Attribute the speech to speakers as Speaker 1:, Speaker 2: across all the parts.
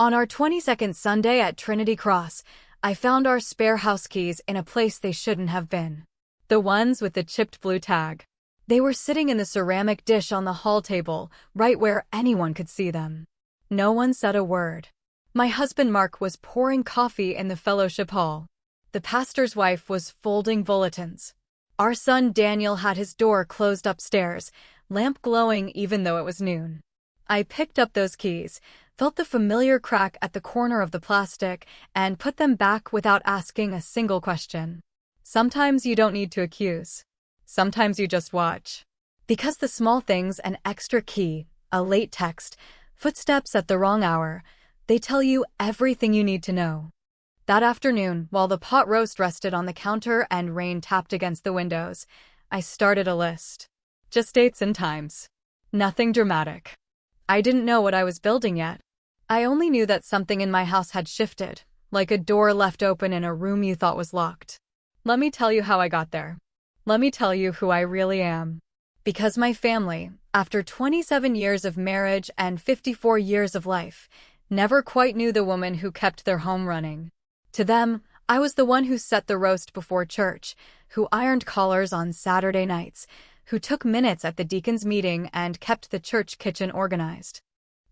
Speaker 1: On our 22nd Sunday at Trinity Cross, I found our spare house keys in a place they shouldn't have been. The ones with the chipped blue tag. They were sitting in the ceramic dish on the hall table, right where anyone could see them. No one said a word. My husband Mark was pouring coffee in the fellowship hall. The pastor's wife was folding bulletins. Our son Daniel had his door closed upstairs, lamp glowing even though it was noon. I picked up those keys, felt the familiar crack at the corner of the plastic, and put them back without asking a single question. Sometimes you don't need to accuse. Sometimes you just watch. Because the small things, an extra key, a late text, footsteps at the wrong hour, they tell you everything you need to know. That afternoon, while the pot roast rested on the counter and rain tapped against the windows, I started a list. Just dates and times. Nothing dramatic. I didn't know what I was building yet. I only knew that something in my house had shifted, like a door left open in a room you thought was locked. Let me tell you how I got there. Let me tell you who I really am. Because my family, after 27 years of marriage and 54 years of life, never quite knew the woman who kept their home running. To them, I was the one who set the roast before church, who ironed collars on Saturday nights, who took minutes at the deacon's meeting and kept the church kitchen organized.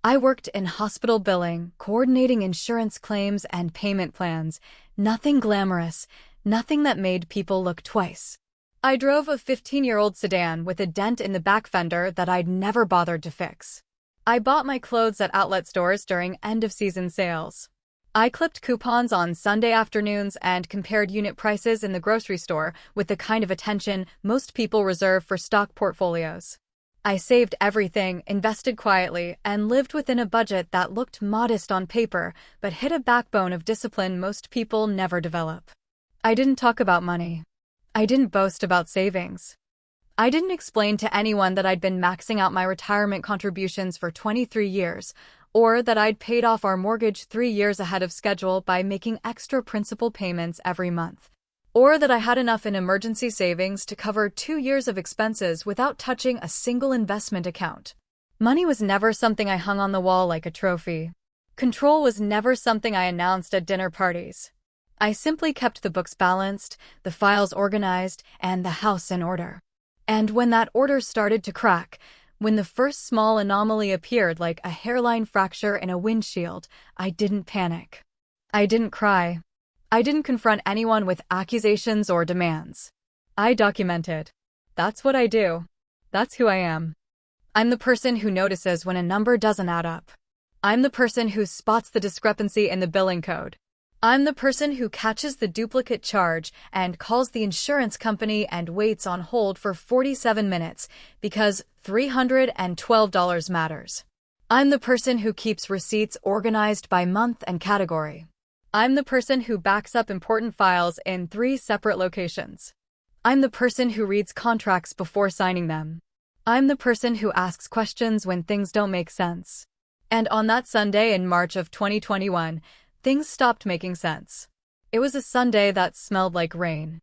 Speaker 1: I worked in hospital billing, coordinating insurance claims and payment plans. Nothing glamorous, nothing that made people look twice. I drove a 15-year-old sedan with a dent in the back fender that I'd never bothered to fix. I bought my clothes at outlet stores during end-of-season sales. I clipped coupons on Sunday afternoons and compared unit prices in the grocery store with the kind of attention most people reserve for stock portfolios. I saved everything, invested quietly, and lived within a budget that looked modest on paper but hid a backbone of discipline most people never develop. I didn't talk about money. I didn't boast about savings. I didn't explain to anyone that I'd been maxing out my retirement contributions for 23 years, or that I'd paid off our mortgage 3 years ahead of schedule by making extra principal payments every month, or that I had enough in emergency savings to cover 2 years of expenses without touching a single investment account. Money was never something I hung on the wall like a trophy. Control was never something I announced at dinner parties. I simply kept the books balanced, the files organized, and the house in order. And when that order started to crack, when the first small anomaly appeared like a hairline fracture in a windshield, I didn't panic. I didn't cry. I didn't confront anyone with accusations or demands. I documented. That's what I do. That's who I am. I'm the person who notices when a number doesn't add up. I'm the person who spots the discrepancy in the billing code. I'm the person who catches the duplicate charge and calls the insurance company and waits on hold for 47 minutes because $312 matters. I'm the person who keeps receipts organized by month and category. I'm the person who backs up important files in 3 separate locations. I'm the person who reads contracts before signing them. I'm the person who asks questions when things don't make sense. And on that Sunday in March of 2021, things stopped making sense. It was a Sunday that smelled like rain.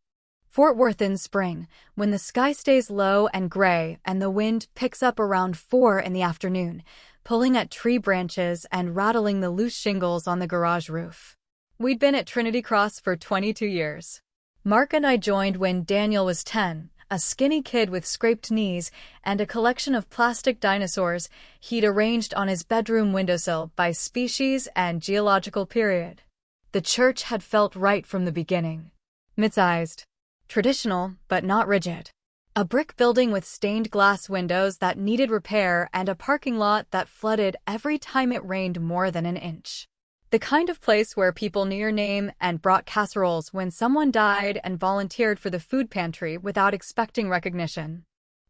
Speaker 1: Fort Worth in spring, when the sky stays low and gray and the wind picks up around 4 in the afternoon, pulling at tree branches and rattling the loose shingles on the garage roof. We'd been at Trinity Cross for 22 years. Mark and I joined when Daniel was 10, a skinny kid with scraped knees and a collection of plastic dinosaurs he'd arranged on his bedroom windowsill by species and geological period. The church had felt right from the beginning. Mid-sized. Traditional, but not rigid. A brick building with stained glass windows that needed repair and a parking lot that flooded every time it rained more than an inch. The kind of place where people knew your name and brought casseroles when someone died and volunteered for the food pantry without expecting recognition.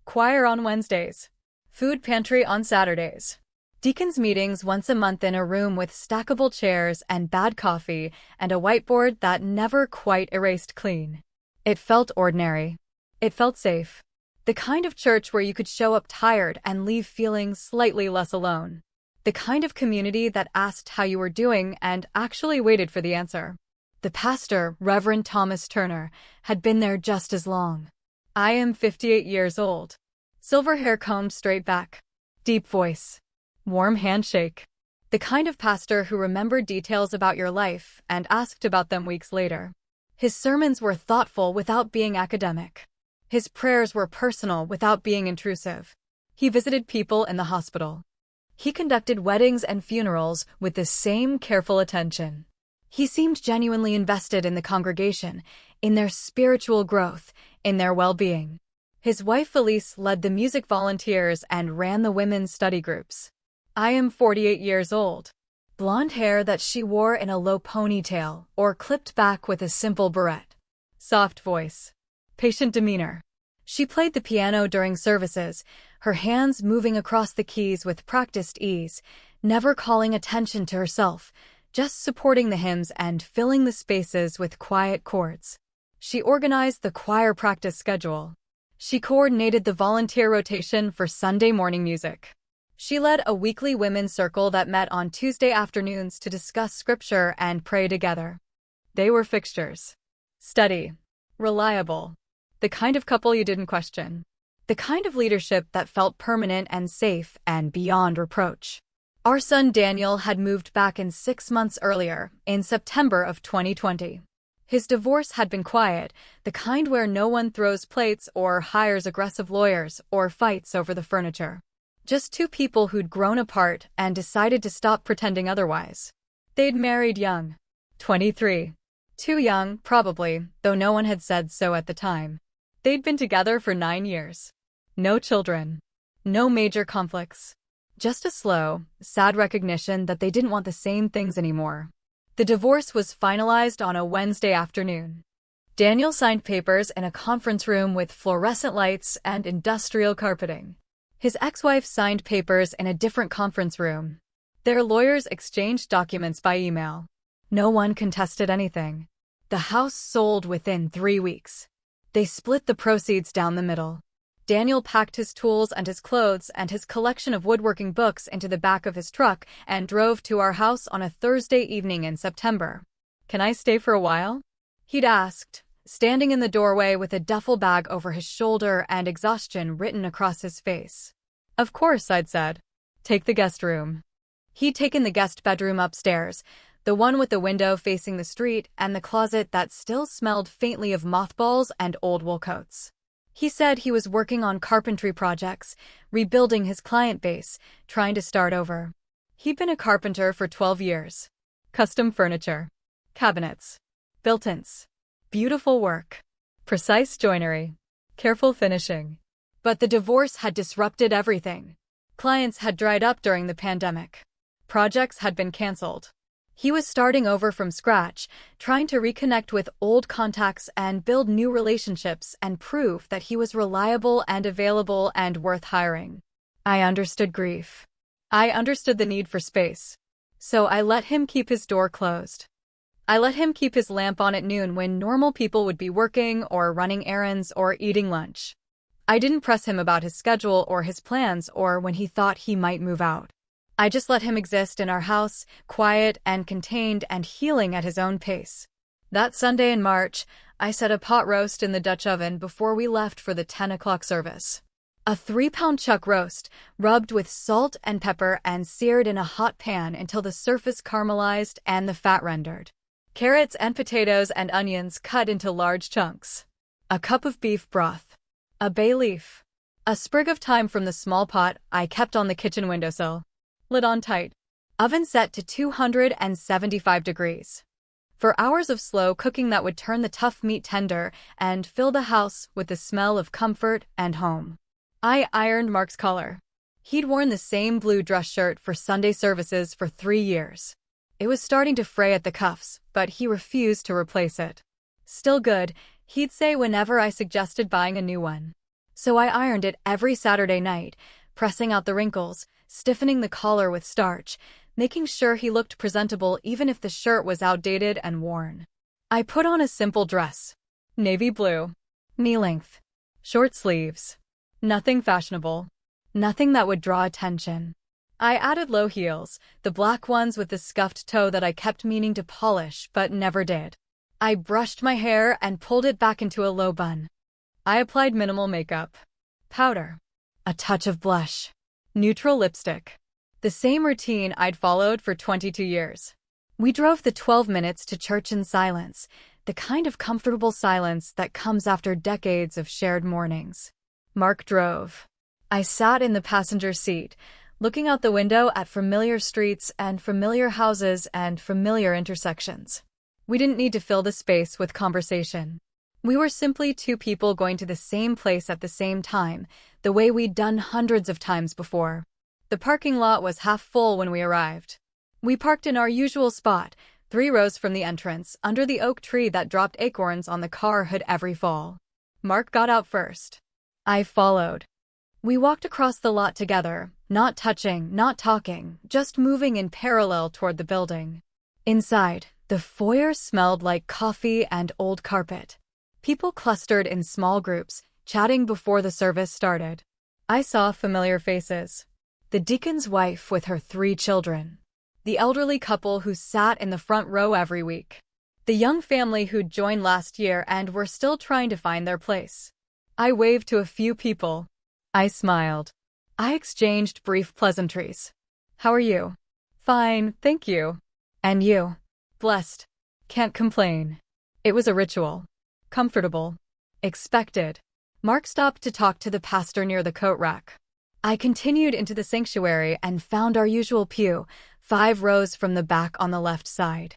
Speaker 1: Choir on Wednesdays. Food pantry on Saturdays. Deacons meetings once a month in a room with stackable chairs and bad coffee and a whiteboard that never quite erased clean. It felt ordinary. It felt safe. The kind of church where you could show up tired and leave feeling slightly less alone. The kind of community that asked how you were doing and actually waited for the answer. The pastor, Reverend Thomas Turner, had been there just as long. I am 58 years old. Silver hair combed straight back. Deep voice. Warm handshake. The kind of pastor who remembered details about your life and asked about them weeks later. His sermons were thoughtful without being academic. His prayers were personal without being intrusive. He visited people in the hospital. He conducted weddings and funerals with the same careful attention. He seemed genuinely invested in the congregation, in their spiritual growth, in their well-being. His wife Felice led the music volunteers and ran the women's study groups. I am 48 years old. Blonde hair that she wore in a low ponytail or clipped back with a simple barrette. Soft voice. Patient demeanor. She played the piano during services, her hands moving across the keys with practiced ease, never calling attention to herself, just supporting the hymns and filling the spaces with quiet chords. She organized the choir practice schedule. She coordinated the volunteer rotation for Sunday morning music. She led a weekly women's circle that met on Tuesday afternoons to discuss scripture and pray together. They were fixtures. Steady. Reliable. The kind of couple you didn't question. The kind of leadership that felt permanent and safe and beyond reproach. Our son Daniel had moved back in 6 months earlier, in September of 2020. His divorce had been quiet, the kind where no one throws plates or hires aggressive lawyers or fights over the furniture. Just two people who'd grown apart and decided to stop pretending otherwise. They'd married young. 23. Too young, probably, though no one had said so at the time. They'd been together for 9 years. No children. No major conflicts. Just a slow, sad recognition that they didn't want the same things anymore. The divorce was finalized on a Wednesday afternoon. Daniel signed papers in a conference room with fluorescent lights and industrial carpeting. His ex-wife signed papers in a different conference room. Their lawyers exchanged documents by email. No one contested anything. The house sold within 3 weeks. They split the proceeds down the middle. Daniel packed his tools and his clothes and his collection of woodworking books into the back of his truck and drove to our house on a Thursday evening in September. "Can I stay for a while?" he'd asked, standing in the doorway with a duffel bag over his shoulder and exhaustion written across his face. "Of course," I'd said. "Take the guest room." He'd taken the guest bedroom upstairs, the one with the window facing the street and the closet that still smelled faintly of mothballs and old wool coats. He said he was working on carpentry projects, rebuilding his client base, trying to start over. He'd been a carpenter for 12 years. Custom furniture. Cabinets. Built-ins. Beautiful work. Precise joinery. Careful finishing. But the divorce had disrupted everything. Clients had dried up during the pandemic. Projects had been canceled. He was starting over from scratch, trying to reconnect with old contacts and build new relationships and prove that he was reliable and available and worth hiring. I understood grief. I understood the need for space. So I let him keep his door closed. I let him keep his lamp on at noon when normal people would be working or running errands or eating lunch. I didn't press him about his schedule or his plans or when he thought he might move out. I just let him exist in our house, quiet and contained and healing at his own pace. That Sunday in March, I set a pot roast in the Dutch oven before we left for the 10 o'clock service. A 3-pound chuck roast, rubbed with salt and pepper and seared in a hot pan until the surface caramelized and the fat rendered. Carrots and potatoes and onions cut into large chunks. A cup of beef broth. A bay leaf. A sprig of thyme from the small pot I kept on the kitchen windowsill. Lid on tight. Oven set to 275 degrees. For hours of slow cooking that would turn the tough meat tender and fill the house with the smell of comfort and home. I ironed Mark's collar. He'd worn the same blue dress shirt for Sunday services for 3 years. It was starting to fray at the cuffs, but he refused to replace it. "Still good," he'd say whenever I suggested buying a new one. So I ironed it every Saturday night, pressing out the wrinkles, stiffening the collar with starch, making sure he looked presentable even if the shirt was outdated and worn. I put on a simple dress. Navy blue. Knee-length. Short sleeves. Nothing fashionable. Nothing that would draw attention. I added low heels, the black ones with the scuffed toe that I kept meaning to polish but never did. I brushed my hair and pulled it back into a low bun. I applied minimal makeup. Powder. A touch of blush. Neutral lipstick. The same routine I'd followed for 22 years. We drove the 12 minutes to church in silence, the kind of comfortable silence that comes after decades of shared mornings. Mark drove. I sat in the passenger seat, looking out the window at familiar streets and familiar houses and familiar intersections. We didn't need to fill the space with conversation. We were simply two people going to the same place at the same time, the way we'd done hundreds of times before. The parking lot was half full when we arrived. We parked in our usual spot, 3 rows from the entrance, under the oak tree that dropped acorns on the car hood every fall. Mark got out first. I followed. We walked across the lot together, not touching, not talking, just moving in parallel toward the building. Inside, the foyer smelled like coffee and old carpet. People clustered in small groups, chatting before the service started. I saw familiar faces. The deacon's wife with her 3 children. The elderly couple who sat in the front row every week. The young family who'd joined last year and were still trying to find their place. I waved to a few people. I smiled. I exchanged brief pleasantries. How are you? Fine, thank you. And you? Blessed. Can't complain. It was a ritual. Comfortable. Expected. Mark stopped to talk to the pastor near the coat rack. I continued into the sanctuary and found our usual pew, 5 rows from the back on the left side.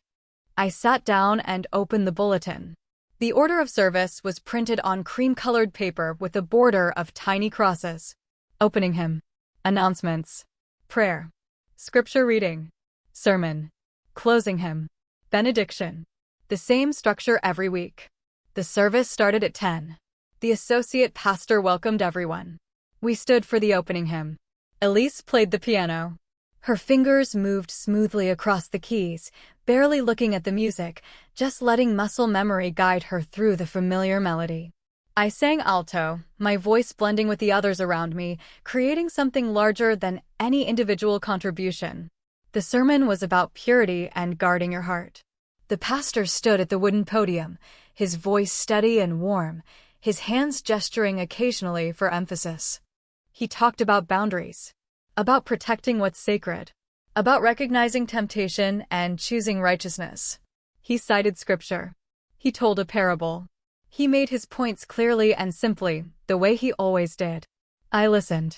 Speaker 1: I sat down and opened the bulletin. The order of service was printed on cream-colored paper with a border of tiny crosses. Opening hymn. Announcements. Prayer. Scripture reading. Sermon. Closing hymn. Benediction. The same structure every week. The service started at 10. The associate pastor welcomed everyone. We stood for the opening hymn. Elise played the piano. Her fingers moved smoothly across the keys, barely looking at the music, just letting muscle memory guide her through the familiar melody. I sang alto, my voice blending with the others around me, creating something larger than any individual contribution. The sermon was about purity and guarding your heart. The pastor stood at the wooden podium, his voice steady and warm, his hands gesturing occasionally for emphasis. He talked about boundaries, about protecting what's sacred, about recognizing temptation and choosing righteousness. He cited scripture. He told a parable. He made his points clearly and simply, the way he always did. I listened.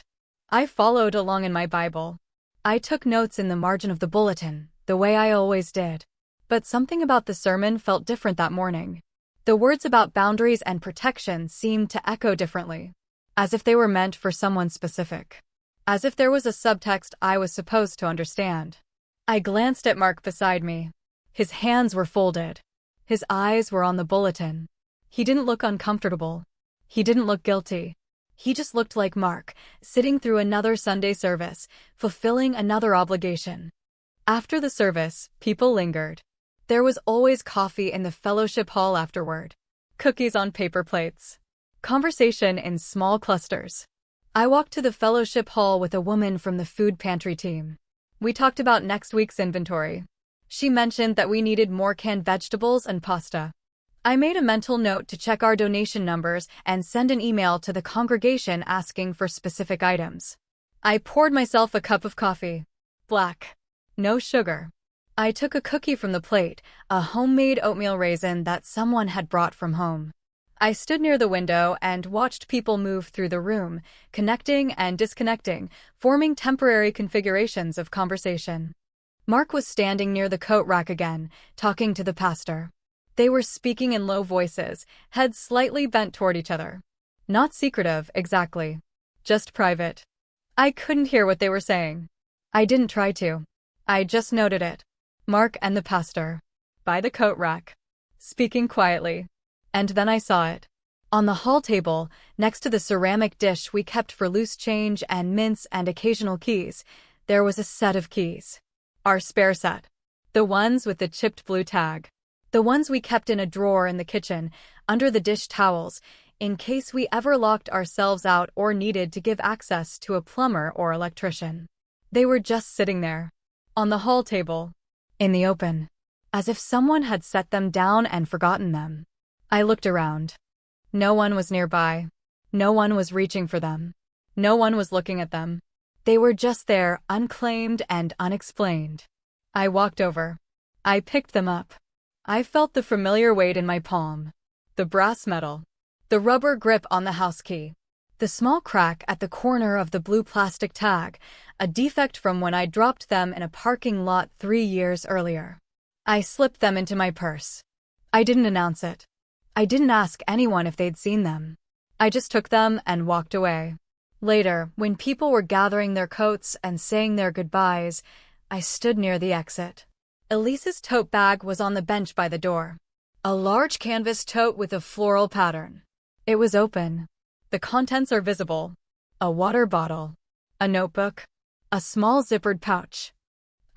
Speaker 1: I followed along in my Bible. I took notes in the margin of the bulletin, the way I always did. But something about the sermon felt different that morning. The words about boundaries and protection seemed to echo differently, as if they were meant for someone specific. As if there was a subtext I was supposed to understand. I glanced at Mark beside me. His hands were folded. His eyes were on the bulletin. He didn't look uncomfortable. He didn't look guilty. He just looked like Mark, sitting through another Sunday service, fulfilling another obligation. After the service, people lingered. There was always coffee in the fellowship hall afterward. Cookies on paper plates. Conversation in small clusters. I walked to the fellowship hall with a woman from the food pantry team. We talked about next week's inventory. She mentioned that we needed more canned vegetables and pasta. I made a mental note to check our donation numbers and send an email to the congregation asking for specific items. I poured myself a cup of coffee. Black. No sugar. I took a cookie from the plate, a homemade oatmeal raisin that someone had brought from home. I stood near the window and watched people move through the room, connecting and disconnecting, forming temporary configurations of conversation. Mark was standing near the coat rack again, talking to the pastor. They were speaking in low voices, heads slightly bent toward each other. Not secretive, exactly. Just private. I couldn't hear what they were saying. I didn't try to. I just noted it. Mark and the pastor. By the coat rack. Speaking quietly. And then I saw it. On the hall table, next to the ceramic dish we kept for loose change and mints and occasional keys, there was a set of keys. Our spare set. The ones with the chipped blue tag. The ones we kept in a drawer in the kitchen, under the dish towels, in case we ever locked ourselves out or needed to give access to a plumber or electrician. They were just sitting there. On the hall table. In the open. As if someone had set them down and forgotten them. I looked around. No one was nearby. No one was reaching for them. No one was looking at them. They were just there, unclaimed and unexplained. I walked over. I picked them up. I felt the familiar weight in my palm. The brass metal. The rubber grip on the house key. The small crack at the corner of the blue plastic tag, a defect from when I dropped them in a parking lot 3 years earlier. I slipped them into my purse. I didn't announce it. I didn't ask anyone if they'd seen them. I just took them and walked away. Later, when people were gathering their coats and saying their goodbyes, I stood near the exit. Elise's tote bag was on the bench by the door. A large canvas tote with a floral pattern. It was open. The contents are visible. A water bottle. A notebook. A small zippered pouch.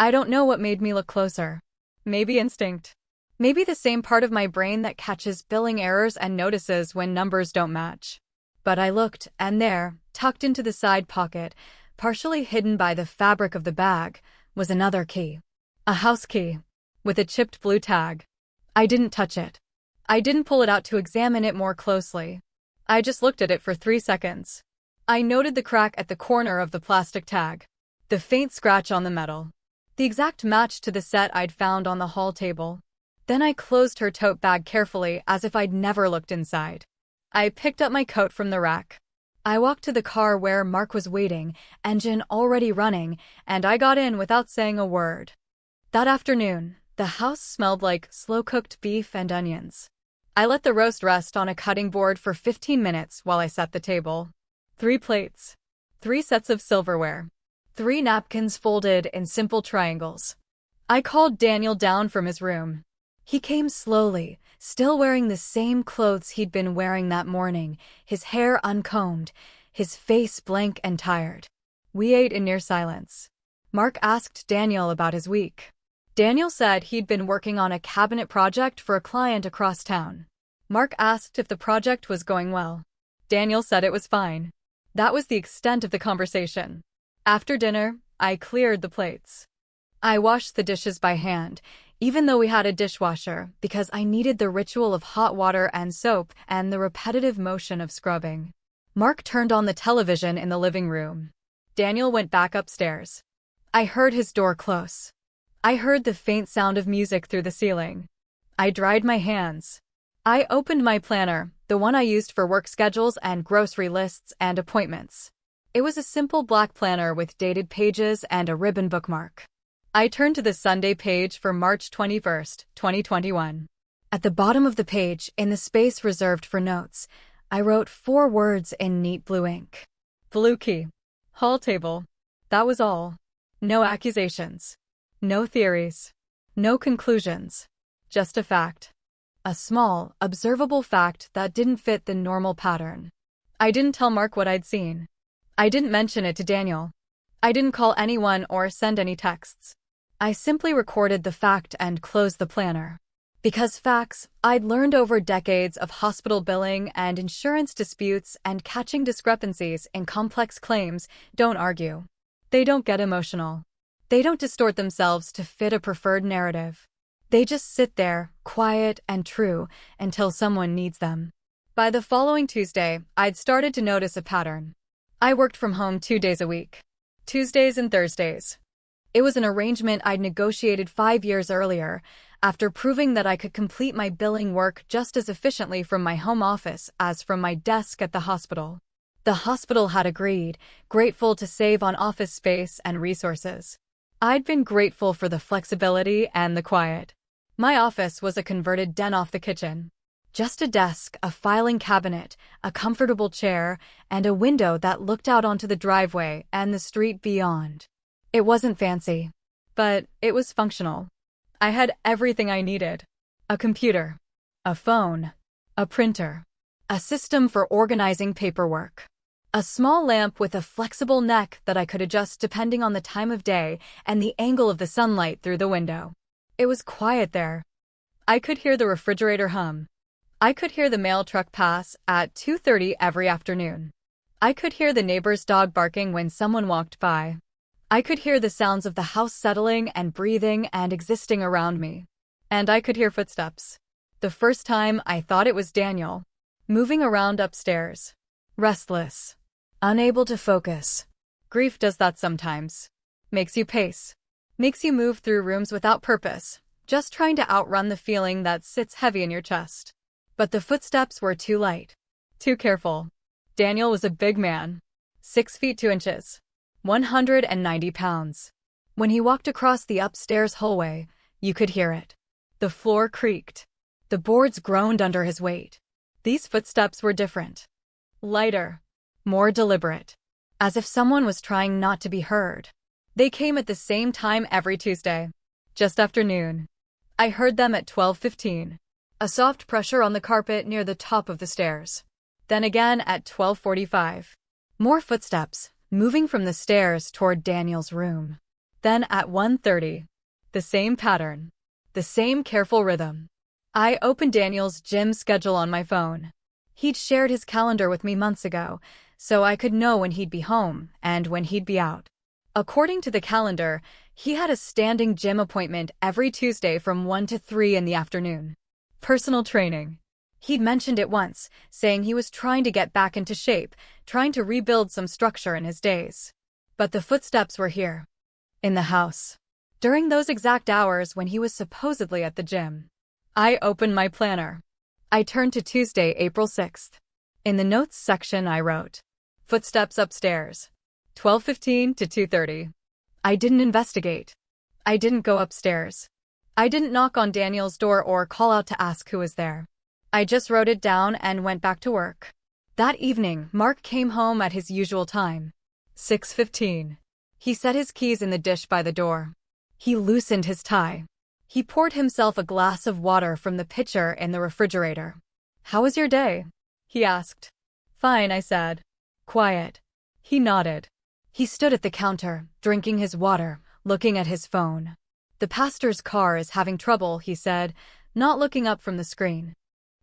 Speaker 1: I don't know what made me look closer. Maybe instinct. Maybe the same part of my brain that catches billing errors and notices when numbers don't match. But I looked, and there, tucked into the side pocket, partially hidden by the fabric of the bag, was another key. A house key. With a chipped blue tag. I didn't touch it. I didn't pull it out to examine it more closely. I just looked at it for 3 seconds. I noted the crack at the corner of the plastic tag. The faint scratch on the metal. The exact match to the set I'd found on the hall table. Then I closed her tote bag carefully as if I'd never looked inside. I picked up my coat from the rack. I walked to the car where Mark was waiting, engine already running, and I got in without saying a word. That afternoon, the house smelled like slow-cooked beef and onions. I let the roast rest on a cutting board for 15 minutes while I set the table. 3 plates. 3 sets of silverware. 3 napkins folded in simple triangles. I called Daniel down from his room. He came slowly, still wearing the same clothes he'd been wearing that morning, his hair uncombed, his face blank and tired. We ate in near silence. Mark asked Daniel about his week. Daniel said he'd been working on a cabinet project for a client across town. Mark asked if the project was going well. Daniel said it was fine. That was the extent of the conversation. After dinner, I cleared the plates. I washed the dishes by hand, even though we had a dishwasher, because I needed the ritual of hot water and soap and the repetitive motion of scrubbing. Mark turned on the television in the living room. Daniel went back upstairs. I heard his door close. I heard the faint sound of music through the ceiling. I dried my hands. I opened my planner, the one I used for work schedules and grocery lists and appointments. It was a simple black planner with dated pages and a ribbon bookmark. I turned to the Sunday page for March 21st, 2021. At the bottom of the page, in the space reserved for notes, I wrote 4 words in neat blue ink. Blue key. Hall table. That was all. No accusations. No theories. No conclusions. Just a fact. A small, observable fact that didn't fit the normal pattern. I didn't tell Mark what I'd seen. I didn't mention it to Daniel. I didn't call anyone or send any texts. I simply recorded the fact and closed the planner. Because facts, I'd learned over decades of hospital billing and insurance disputes and catching discrepancies in complex claims, don't argue. They don't get emotional. They don't distort themselves to fit a preferred narrative. They just sit there, quiet and true, until someone needs them. By the following Tuesday, I'd started to notice a pattern. I worked from home 2 days a week. Tuesdays and Thursdays. It was an arrangement I'd negotiated 5 years earlier, after proving that I could complete my billing work just as efficiently from my home office as from my desk at the hospital. The hospital had agreed, grateful to save on office space and resources. I'd been grateful for the flexibility and the quiet. My office was a converted den off the kitchen. Just a desk, a filing cabinet, a comfortable chair, and a window that looked out onto the driveway and the street beyond. It wasn't fancy, but it was functional. I had everything I needed. A computer, a phone, a printer, a system for organizing paperwork, a small lamp with a flexible neck that I could adjust depending on the time of day and the angle of the sunlight through the window. It was quiet there. I could hear the refrigerator hum. I could hear the mail truck pass at 2:30 every afternoon. I could hear the neighbor's dog barking when someone walked by. I could hear the sounds of the house settling and breathing and existing around me. And I could hear footsteps. The first time I thought it was Daniel, moving around upstairs. Restless. Unable to focus. Grief does that sometimes. Makes you pace. Makes you move through rooms without purpose, just trying to outrun the feeling that sits heavy in your chest. But the footsteps were too light. Too careful. Daniel was a big man. 6 feet 2 inches. 190 pounds. When he walked across the upstairs hallway, you could hear it. The floor creaked. The boards groaned under his weight. These footsteps were different. Lighter. More deliberate. As if someone was trying not to be heard. They came at the same time every Tuesday. Just after noon. I heard them at 12:15. A soft pressure on the carpet near the top of the stairs. Then again at 12:45. More footsteps, moving from the stairs toward Daniel's room. Then at 1:30. The same pattern. The same careful rhythm. I opened Daniel's gym schedule on my phone. He'd shared his calendar with me months ago, so I could know when he'd be home and when he'd be out. According to the calendar, he had a standing gym appointment every Tuesday from 1 to 3 in the afternoon. Personal training. He'd mentioned it once, saying he was trying to get back into shape, trying to rebuild some structure in his days. But the footsteps were here. In the house. During those exact hours when he was supposedly at the gym. I opened my planner. I turned to Tuesday, April 6th. In the notes section I wrote, "Footsteps upstairs. 12:15 to 2:30. I didn't investigate. I didn't go upstairs. I didn't knock on Daniel's door or call out to ask who was there. I just wrote it down and went back to work. That evening, Mark came home at his usual time. 6:15. He set his keys in the dish by the door. He loosened his tie. He poured himself a glass of water from the pitcher in the refrigerator. "How was your day?" he asked. "Fine," I said. "Quiet." He nodded. He stood at the counter, drinking his water, looking at his phone. "The pastor's car is having trouble," he said, not looking up from the screen.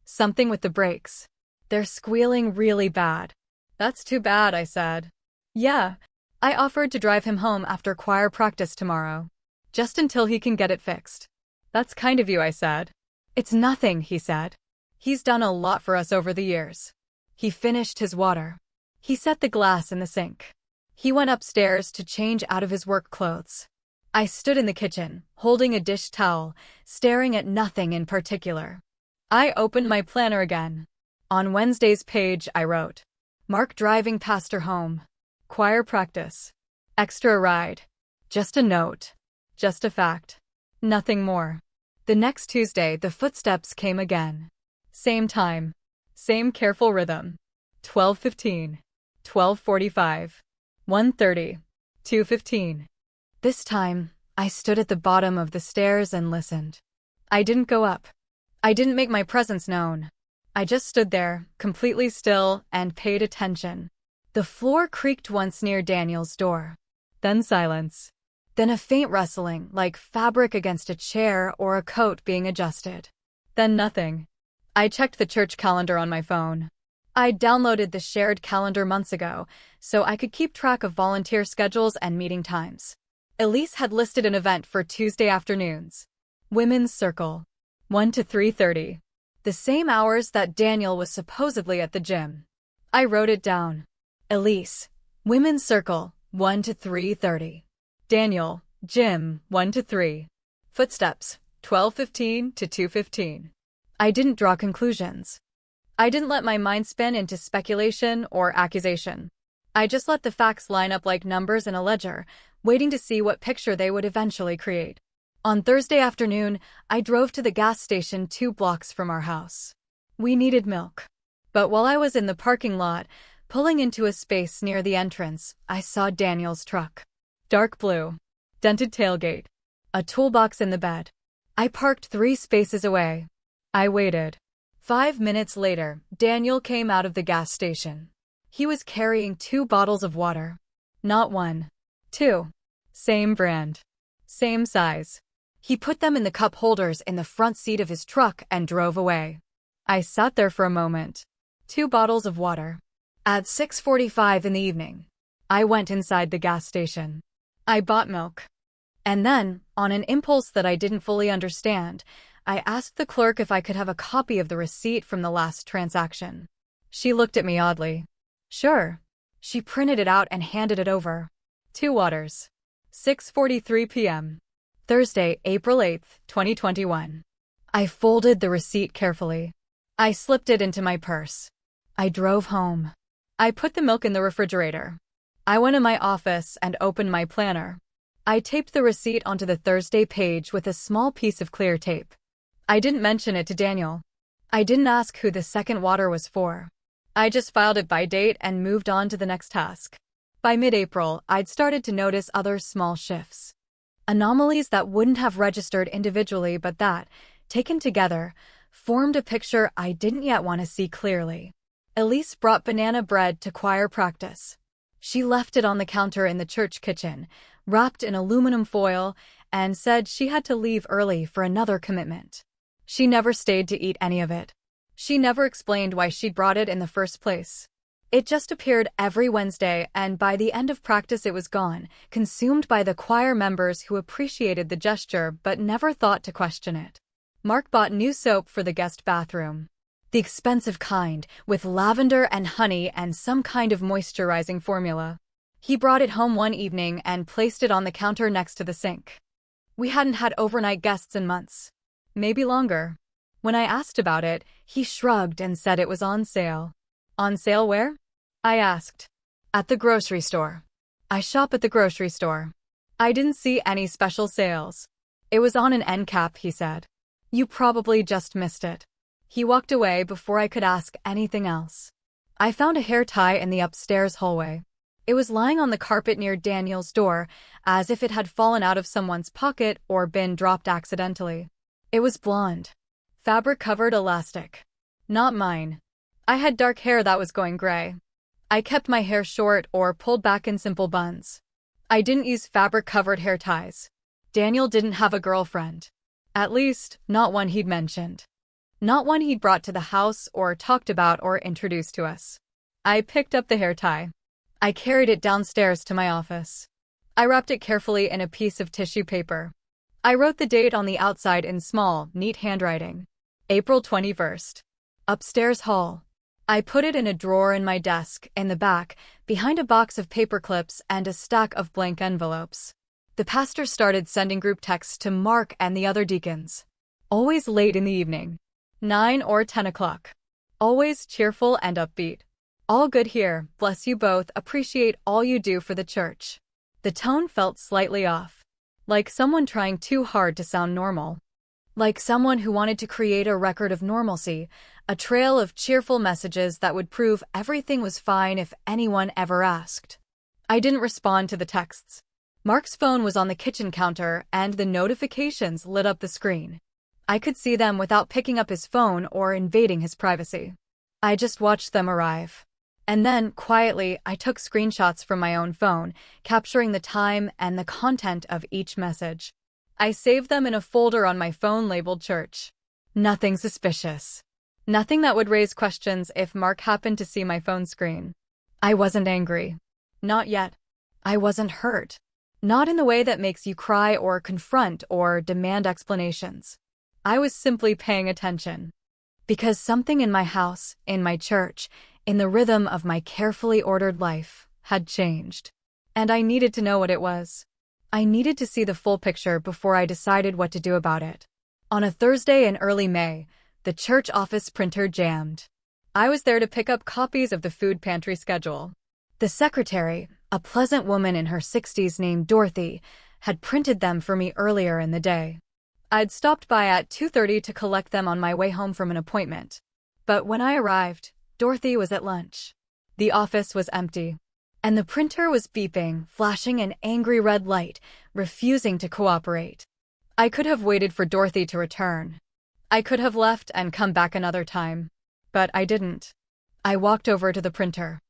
Speaker 1: "Something with the brakes. They're squealing really bad." "That's too bad," I said. "Yeah." I offered to drive him home after choir practice tomorrow. "Just until he can get it fixed." "That's kind of you," I said. "It's nothing," he said. "He's done a lot for us over the years." He finished his water. He set the glass in the sink. He went upstairs to change out of his work clothes. I stood in the kitchen, holding a dish towel, staring at nothing in particular. I opened my planner again. On Wednesday's page I wrote, "Mark driving pastor home. Choir practice. Extra ride. Just a note. Just a fact. Nothing more." The next Tuesday the footsteps came again. Same time. Same careful rhythm. 12:15. 12:45. 1:30. 2:15. This time, I stood at the bottom of the stairs and listened. I didn't go up. I didn't make my presence known. I just stood there, completely still, and paid attention. The floor creaked once near Daniel's door. Then silence. Then a faint rustling, like fabric against a chair or a coat being adjusted. Then nothing. I checked the church calendar on my phone. I'd downloaded the shared calendar months ago, so I could keep track of volunteer schedules and meeting times. Elise had listed an event for Tuesday afternoons. Women's Circle. 1 to 3:30. The same hours that Daniel was supposedly at the gym. I wrote it down. Elise. Women's Circle. 1 to 3:30. Daniel. Gym. 1 to 3. Footsteps. 12:15 to 2:15. I didn't draw conclusions. I didn't let my mind spin into speculation or accusation. I just let the facts line up like numbers in a ledger, waiting to see what picture they would eventually create. On Thursday afternoon, I drove to the gas station 2 blocks from our house. We needed milk. But while I was in the parking lot, pulling into a space near the entrance, I saw Daniel's truck. Dark blue. Dented tailgate. A toolbox in the bed. I parked 3 spaces away. I waited. 5 minutes later, Daniel came out of the gas station. He was carrying 2 bottles of water. Not 1. 2. Same brand. Same size. He put them in the cup holders in the front seat of his truck and drove away. I sat there for a moment. 2 bottles of water. At 6:45 in the evening, I went inside the gas station. I bought milk. And then, on an impulse that I didn't fully understand, I asked the clerk if I could have a copy of the receipt from the last transaction. She looked at me oddly. Sure. She printed it out and handed it over. Two Waters. 6:43 p.m. Thursday, April 8, 2021. I folded the receipt carefully. I slipped it into my purse. I drove home. I put the milk in the refrigerator. I went in my office and opened my planner. I taped the receipt onto the Thursday page with a small piece of clear tape. I didn't mention it to Daniel. I didn't ask who the second water was for. I just filed it by date and moved on to the next task. By mid-April, I'd started to notice other small shifts. Anomalies that wouldn't have registered individually but that, taken together, formed a picture I didn't yet want to see clearly. Elise brought banana bread to choir practice. She left it on the counter in the church kitchen, wrapped in aluminum foil, and said she had to leave early for another commitment. She never stayed to eat any of it. She never explained why she'd brought it in the first place. It just appeared every Wednesday, and by the end of practice it was gone, consumed by the choir members who appreciated the gesture but never thought to question it. Mark bought new soap for the guest bathroom. The expensive kind, with lavender and honey and some kind of moisturizing formula. He brought it home one evening and placed it on the counter next to the sink. We hadn't had overnight guests in months. Maybe longer. When I asked about it, he shrugged and said it was on sale. On sale where? I asked. At the grocery store. I shop at the grocery store. I didn't see any special sales. It was on an end cap, he said. You probably just missed it. He walked away before I could ask anything else. I found a hair tie in the upstairs hallway. It was lying on the carpet near Daniel's door, as if it had fallen out of someone's pocket or been dropped accidentally. It was blonde. Fabric-covered elastic. Not mine. I had dark hair that was going gray. I kept my hair short or pulled back in simple buns. I didn't use fabric-covered hair ties. Daniel didn't have a girlfriend. At least, not one he'd mentioned. Not one he'd brought to the house or talked about or introduced to us. I picked up the hair tie. I carried it downstairs to my office. I wrapped it carefully in a piece of tissue paper. I wrote the date on the outside in small, neat handwriting. April 21st. Upstairs hall. I put it in a drawer in my desk, in the back, behind a box of paper clips and a stack of blank envelopes. The pastor started sending group texts to Mark and the other deacons. Always late in the evening. 9 or 10 o'clock. Always cheerful and upbeat. All good here, bless you both, appreciate all you do for the church. The tone felt slightly off. Like someone trying too hard to sound normal. Like someone who wanted to create a record of normalcy, a trail of cheerful messages that would prove everything was fine if anyone ever asked. I didn't respond to the texts. Mark's phone was on the kitchen counter and the notifications lit up the screen. I could see them without picking up his phone or invading his privacy. I just watched them arrive. And then, quietly, I took screenshots from my own phone, capturing the time and the content of each message. I saved them in a folder on my phone labeled church. Nothing suspicious. Nothing that would raise questions if Mark happened to see my phone screen. I wasn't angry. Not yet. I wasn't hurt. Not in the way that makes you cry or confront or demand explanations. I was simply paying attention. Because something in my house, in my church, in the rhythm of my carefully ordered life, had changed. And I needed to know what it was. I needed to see the full picture before I decided what to do about it. On a Thursday in early May, the church office printer jammed. I was there to pick up copies of the food pantry schedule. The secretary, a pleasant woman in her 60s named Dorothy, had printed them for me earlier in the day. I'd stopped by at 2:30 to collect them on my way home from an appointment. But when I arrived, Dorothy was at lunch. The office was empty. And the printer was beeping, flashing an angry red light, refusing to cooperate. I could have waited for Dorothy to return. I could have left and come back another time. But I didn't. I walked over to the printer.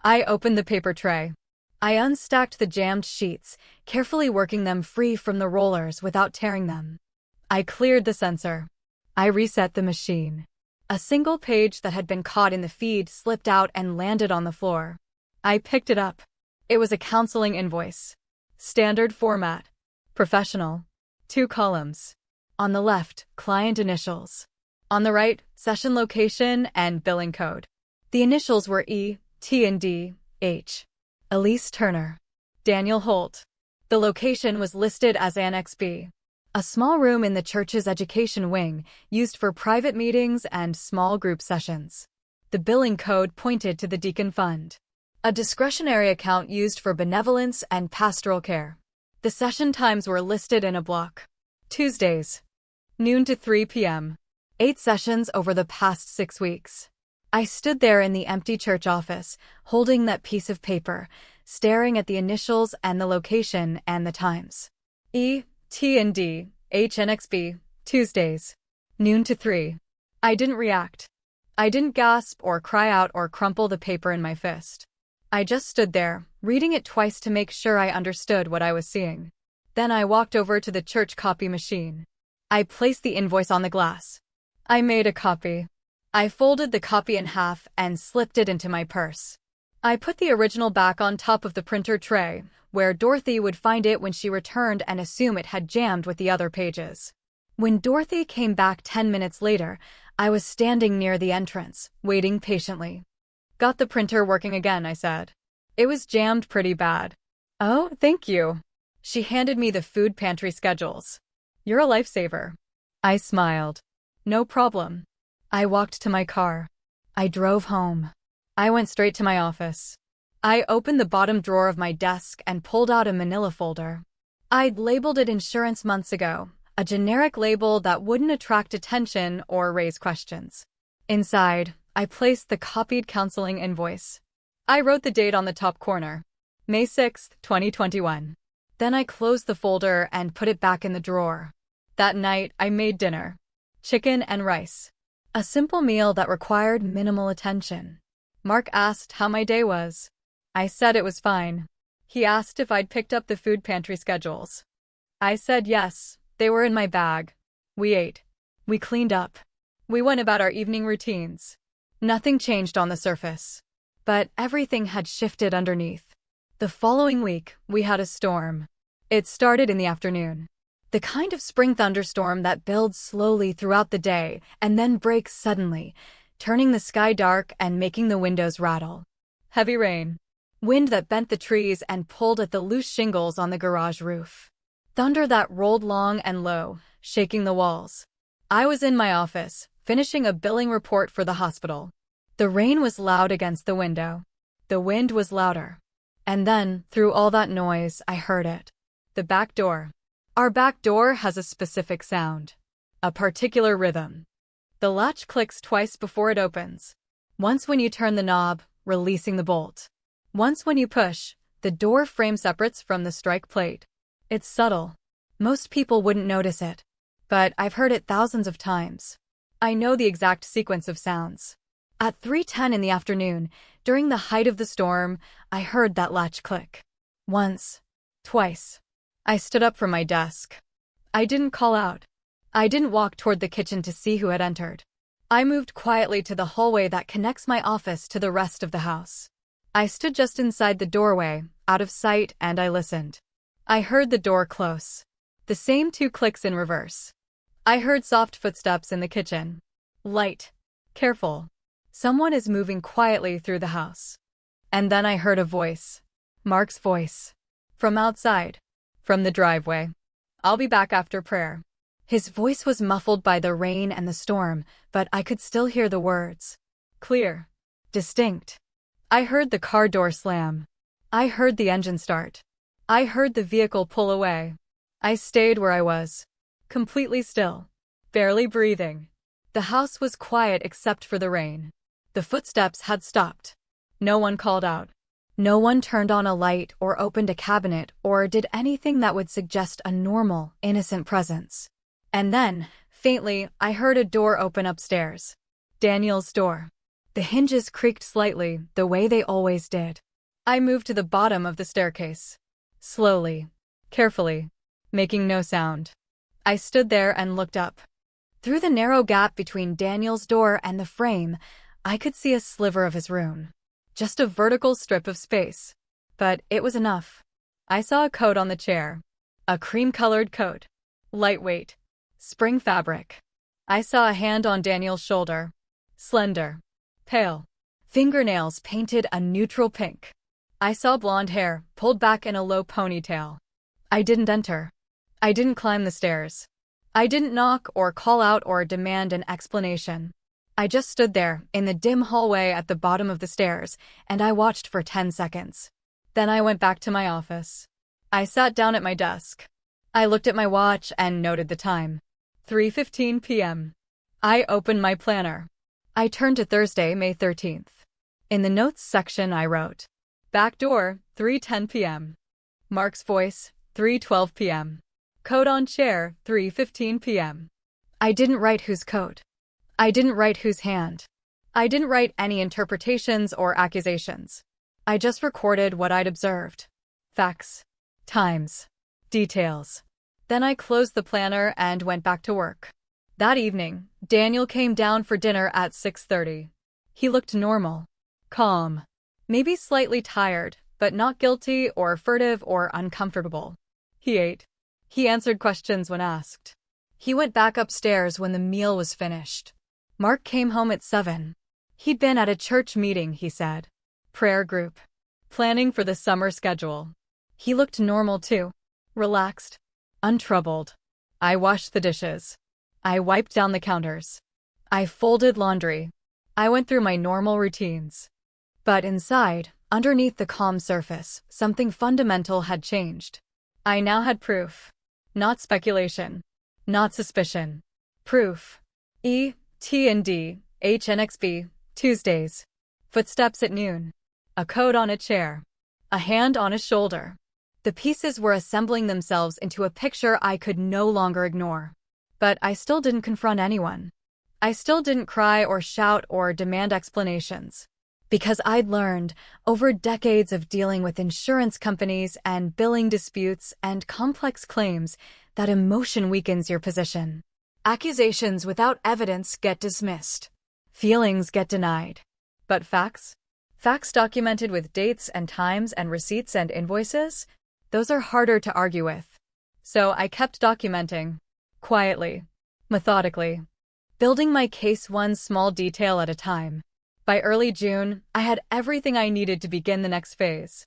Speaker 1: I opened the paper tray. I unstacked the jammed sheets, carefully working them free from the rollers without tearing them. I cleared the sensor. I reset the machine. A single page that had been caught in the feed slipped out and landed on the floor. I picked it up. It was a counseling invoice. Standard format. Professional. 2 columns. On the left, client initials. On the right, session location and billing code. The initials were E, T and D, H. Elise Turner. Daniel Holt. The location was listed as Annex B, a small room in the church's education wing used for private meetings and small group sessions. The billing code pointed to the Deacon Fund, a discretionary account used for benevolence and pastoral care. The session times were listed in a block. Tuesdays, noon to 3 p.m. 8 sessions over the past 6 weeks. I stood there in the empty church office, holding that piece of paper, staring at the initials and the location and the times. E.T.N.D. HNXB, Tuesdays, noon to 3. I didn't react. I didn't gasp or cry out or crumple the paper in my fist. I just stood there, reading it twice to make sure I understood what I was seeing. Then I walked over to the church copy machine. I placed the invoice on the glass. I made a copy. I folded the copy in half and slipped it into my purse. I put the original back on top of the printer tray, where Dorothy would find it when she returned and assume it had jammed with the other pages. When Dorothy came back 10 minutes later, I was standing near the entrance, waiting patiently. "Got the printer working again," I said. "It was jammed pretty bad." "Oh, thank you." She handed me the food pantry schedules. "You're a lifesaver." I smiled. "No problem." I walked to my car. I drove home. I went straight to my office. I opened the bottom drawer of my desk and pulled out a manila folder. I'd labeled it insurance months ago, a generic label that wouldn't attract attention or raise questions. Inside, I placed the copied counseling invoice. I wrote the date on the top corner, May 6, 2021. Then I closed the folder and put it back in the drawer. That night, I made dinner. Chicken and rice. A simple meal that required minimal attention. Mark asked how my day was. I said it was fine. He asked if I'd picked up the food pantry schedules. I said yes, they were in my bag. We ate. We cleaned up. We went about our evening routines. Nothing changed on the surface. But everything had shifted underneath. The following week, we had a storm. It started in the afternoon. The kind of spring thunderstorm that builds slowly throughout the day and then breaks suddenly, turning the sky dark and making the windows rattle. Heavy rain. Wind that bent the trees and pulled at the loose shingles on the garage roof. Thunder that rolled long and low, shaking the walls. I was in my office, finishing a billing report for the hospital. The rain was loud against the window. The wind was louder. And then, through all that noise, I heard it. The back door. Our back door has a specific sound. A particular rhythm. The latch clicks twice before it opens. Once when you turn the knob, releasing the bolt. Once when you push, the door frame separates from the strike plate. It's subtle. Most people wouldn't notice it. But I've heard it thousands of times. I know the exact sequence of sounds. At 3:10 in the afternoon, during the height of the storm, I heard that latch click. Once. Twice. I stood up from my desk. I didn't call out. I didn't walk toward the kitchen to see who had entered. I moved quietly to the hallway that connects my office to the rest of the house. I stood just inside the doorway, out of sight, and I listened. I heard the door close. The same 2 clicks in reverse. I heard soft footsteps in the kitchen. Light. Careful. Someone is moving quietly through the house. And then I heard a voice. Mark's voice. From outside. From the driveway. "I'll be back after prayer." His voice was muffled by the rain and the storm, but I could still hear the words. Clear. Distinct. I heard the car door slam. I heard the engine start. I heard the vehicle pull away. I stayed where I was. Completely still. Barely breathing. The house was quiet except for the rain. The footsteps had stopped. No one called out. No one turned on a light or opened a cabinet or did anything that would suggest a normal, innocent presence. And then, faintly, I heard a door open upstairs. Daniel's door. The hinges creaked slightly, the way they always did. I moved to the bottom of the staircase. Slowly. Carefully. Making no sound. I stood there and looked up. Through the narrow gap between Daniel's door and the frame, I could see a sliver of his room. Just a vertical strip of space. But it was enough. I saw a coat on the chair. A cream-colored coat. Lightweight. Spring fabric. I saw a hand on Daniel's shoulder. Slender. Pale. Fingernails painted a neutral pink. I saw blonde hair, pulled back in a low ponytail. I didn't enter. I didn't climb the stairs. I didn't knock or call out or demand an explanation. I just stood there, in the dim hallway at the bottom of the stairs, and I watched for 10 seconds. Then I went back to my office. I sat down at my desk. I looked at my watch and noted the time. 3:15 p.m. I opened my planner. I turned to Thursday, May 13th. In the notes section I wrote, back door, 3:10 p.m. Mark's voice, 3:12 p.m. Coat on chair, 3:15 p.m. I didn't write whose coat. I didn't write whose hand. I didn't write any interpretations or accusations. I just recorded what I'd observed. Facts. Times. Details. Then I closed the planner and went back to work. That evening, Daniel came down for dinner at 6:30. He looked normal. Calm. Maybe slightly tired, but not guilty or furtive or uncomfortable. He ate. He answered questions when asked. He went back upstairs when the meal was finished. Mark came home at 7. He'd been at a church meeting, he said. Prayer group. Planning for the summer schedule. He looked normal too. Relaxed. Untroubled. I washed the dishes. I wiped down the counters. I folded laundry. I went through my normal routines. But inside, underneath the calm surface, something fundamental had changed. I now had proof. Not speculation. Not suspicion. Proof. E.T.N.D. HNXB. Tuesdays. Footsteps at noon. A coat on a chair. A hand on a shoulder. The pieces were assembling themselves into a picture I could no longer ignore. But I still didn't confront anyone. I still didn't cry or shout or demand explanations. Because I'd learned, over decades of dealing with insurance companies and billing disputes and complex claims, that emotion weakens your position. Accusations without evidence get dismissed. Feelings get denied. But facts? Facts documented with dates and times and receipts and invoices? Those are harder to argue with. So I kept documenting. Quietly. Methodically. Building my case one small detail at a time. By early June, I had everything I needed to begin the next phase.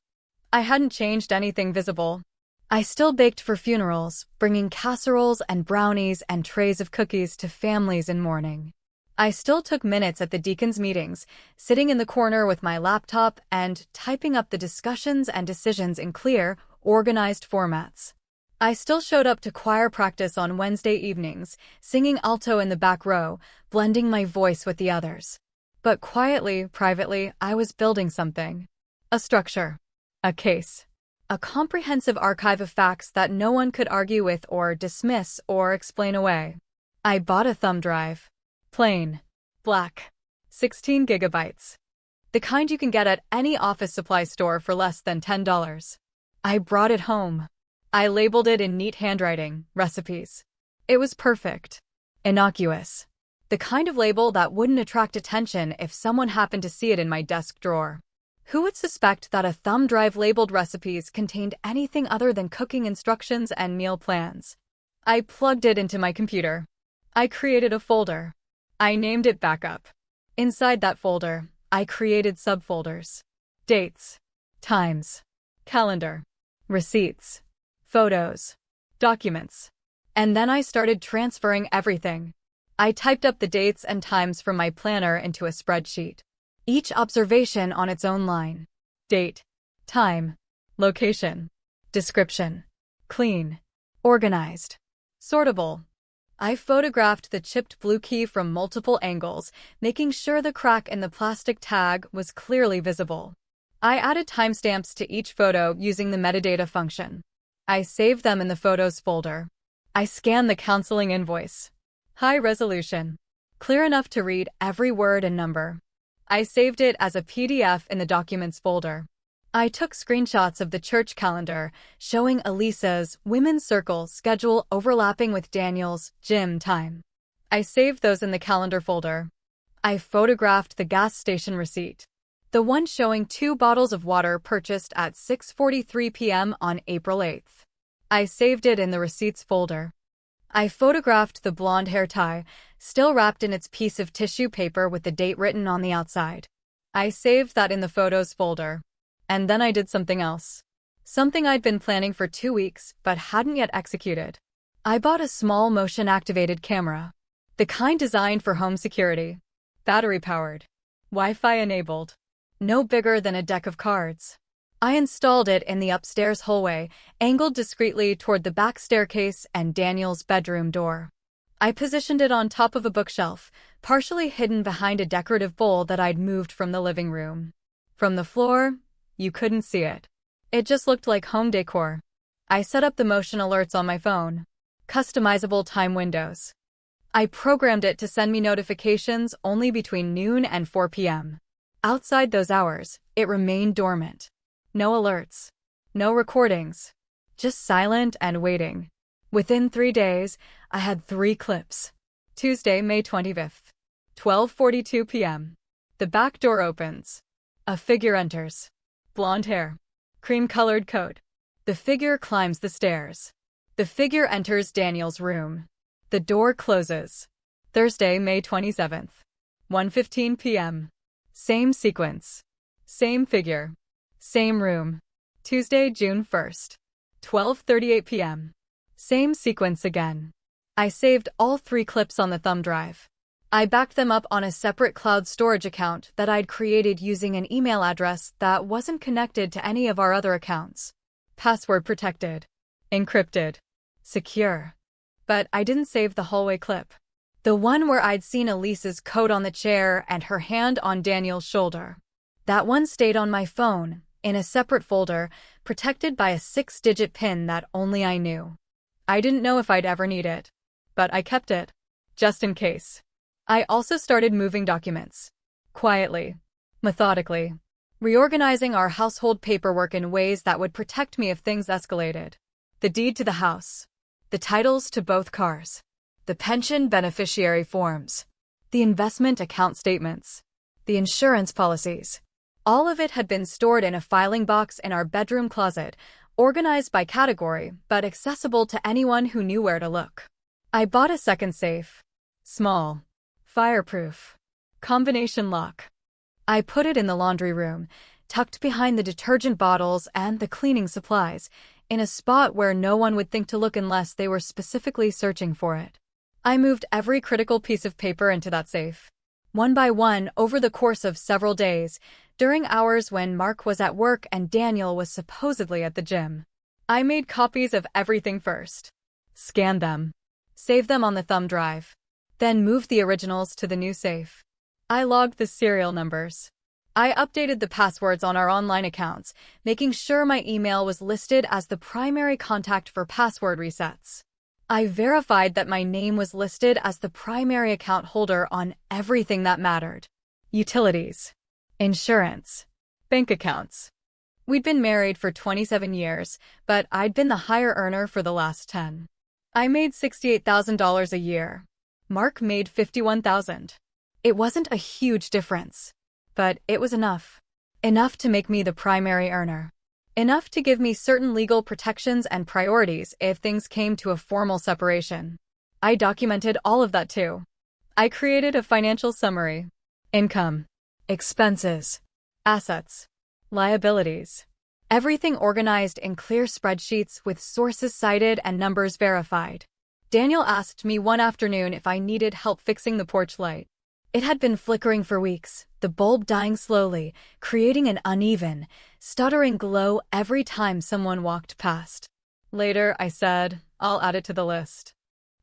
Speaker 1: I hadn't changed anything visible. I still baked for funerals, bringing casseroles and brownies and trays of cookies to families in mourning. I still took minutes at the deacons' meetings, sitting in the corner with my laptop and typing up the discussions and decisions in clear, organized formats. I still showed up to choir practice on Wednesday evenings, singing alto in the back row, blending my voice with the others. But quietly, privately, I was building something. A structure. A case. A comprehensive archive of facts that no one could argue with or dismiss or explain away. I bought a thumb drive. Plain. Black. 16 gigabytes. The kind you can get at any office supply store for less than $10. I brought it home. I labeled it in neat handwriting, recipes. It was perfect. Innocuous. The kind of label that wouldn't attract attention if someone happened to see it in my desk drawer. Who would suspect that a thumb drive labeled recipes contained anything other than cooking instructions and meal plans? I plugged it into my computer. I created a folder. I named it Backup. Inside that folder, I created subfolders. Dates. Times. Calendar. Receipts. Photos. Documents. And then I started transferring everything. I typed up the dates and times from my planner into a spreadsheet. Each observation on its own line. Date. Time. Location. Description. Clean. Organized. Sortable. I photographed the chipped blue key from multiple angles, making sure the crack in the plastic tag was clearly visible. I added timestamps to each photo using the metadata function. I saved them in the Photos folder. I scanned the counseling invoice. High resolution. Clear enough to read every word and number. I saved it as a PDF in the Documents folder. I took screenshots of the church calendar, showing Elisa's Women's Circle schedule overlapping with Daniel's gym time. I saved those in the Calendar folder. I photographed the gas station receipt. The one showing 2 bottles of water purchased at 6:43 p.m. on April 8th. I saved it in the Receipts folder. I photographed the blonde hair tie, still wrapped in its piece of tissue paper with the date written on the outside. I saved that in the Photos folder. And then I did something else. Something I'd been planning for 2 weeks, but hadn't yet executed. I bought a small motion-activated camera. The kind designed for home security. Battery-powered. Wi-Fi enabled. No bigger than a deck of cards. I installed it in the upstairs hallway, angled discreetly toward the back staircase and Daniel's bedroom door. I positioned it on top of a bookshelf, partially hidden behind a decorative bowl that I'd moved from the living room. From the floor, you couldn't see it. It just looked like home decor. I set up the motion alerts on my phone. Customizable time windows. I programmed it to send me notifications only between noon and 4 p.m. Outside those hours, it remained dormant. No alerts. No recordings. Just silent and waiting. Within 3 days, I had 3 clips. Tuesday, May 25th. 12:42 p.m. The back door opens. A figure enters. Blonde hair. Cream-colored coat. The figure climbs the stairs. The figure enters Daniel's room. The door closes. Thursday, May 27th. 1:15 p.m. Same sequence. Same figure. Same room. Tuesday, June 1st. 12:38 p.m. Same sequence again. I saved all 3 clips on the thumb drive. I backed them up on a separate cloud storage account that I'd created using an email address that wasn't connected to any of our other accounts. Password protected. Encrypted. Secure. But I didn't save the hallway clip. The one where I'd seen Elise's coat on the chair and her hand on Daniel's shoulder. That one stayed on my phone, in a separate folder, protected by a 6-digit PIN that only I knew. I didn't know if I'd ever need it. But I kept it. Just in case. I also started moving documents. Quietly. Methodically. Reorganizing our household paperwork in ways that would protect me if things escalated. The deed to the house. The titles to both cars. The pension beneficiary forms. The investment account statements. The insurance policies. All of it had been stored in a filing box in our bedroom closet, organized by category, but accessible to anyone who knew where to look. I bought a second safe. Small. Fireproof. Combination lock. I put it in the laundry room, tucked behind the detergent bottles and the cleaning supplies, in a spot where no one would think to look unless they were specifically searching for it. I moved every critical piece of paper into that safe. One by one, over the course of several days, during hours when Mark was at work and Daniel was supposedly at the gym. I made copies of everything first. Scanned them. Saved them on the thumb drive. Then moved the originals to the new safe. I logged the serial numbers. I updated the passwords on our online accounts, making sure my email was listed as the primary contact for password resets. I verified that my name was listed as the primary account holder on everything that mattered. Utilities. Insurance. Bank accounts. We'd been married for 27 years, but I'd been the higher earner for the last 10. I made $68,000 a year. Mark made $51,000. It wasn't a huge difference, but it was enough. Enough to make me the primary earner. Enough to give me certain legal protections and priorities if things came to a formal separation. I documented all of that too. I created a financial summary. Income. Expenses. Assets. Liabilities. Everything organized in clear spreadsheets with sources cited and numbers verified. Daniel asked me one afternoon if I needed help fixing the porch light. It had been flickering for weeks, the bulb dying slowly, creating an uneven, stuttering glow every time someone walked past. Later, I said, I'll add it to the list.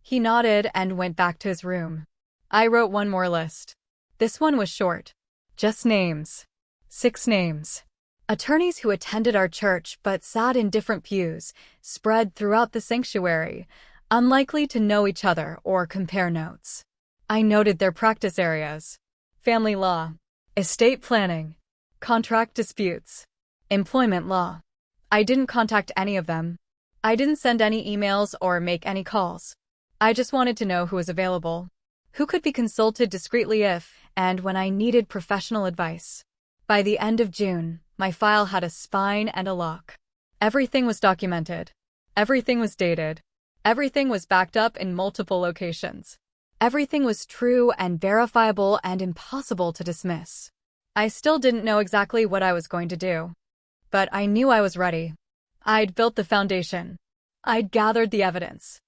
Speaker 1: He nodded and went back to his room. I wrote one more list. This one was short. Just names. 6 names. Attorneys who attended our church but sat in different pews, spread throughout the sanctuary, unlikely to know each other or compare notes. I noted their practice areas. Family law. Estate planning. Contract disputes. Employment law. I didn't contact any of them. I didn't send any emails or make any calls. I just wanted to know who was available. Who could be consulted discreetly if and when I needed professional advice. By the end of June, my file had a spine and a lock. Everything was documented. Everything was dated. Everything was backed up in multiple locations. Everything was true and verifiable and impossible to dismiss. I still didn't know exactly what I was going to do. But I knew I was ready. I'd built the foundation. I'd gathered the evidence.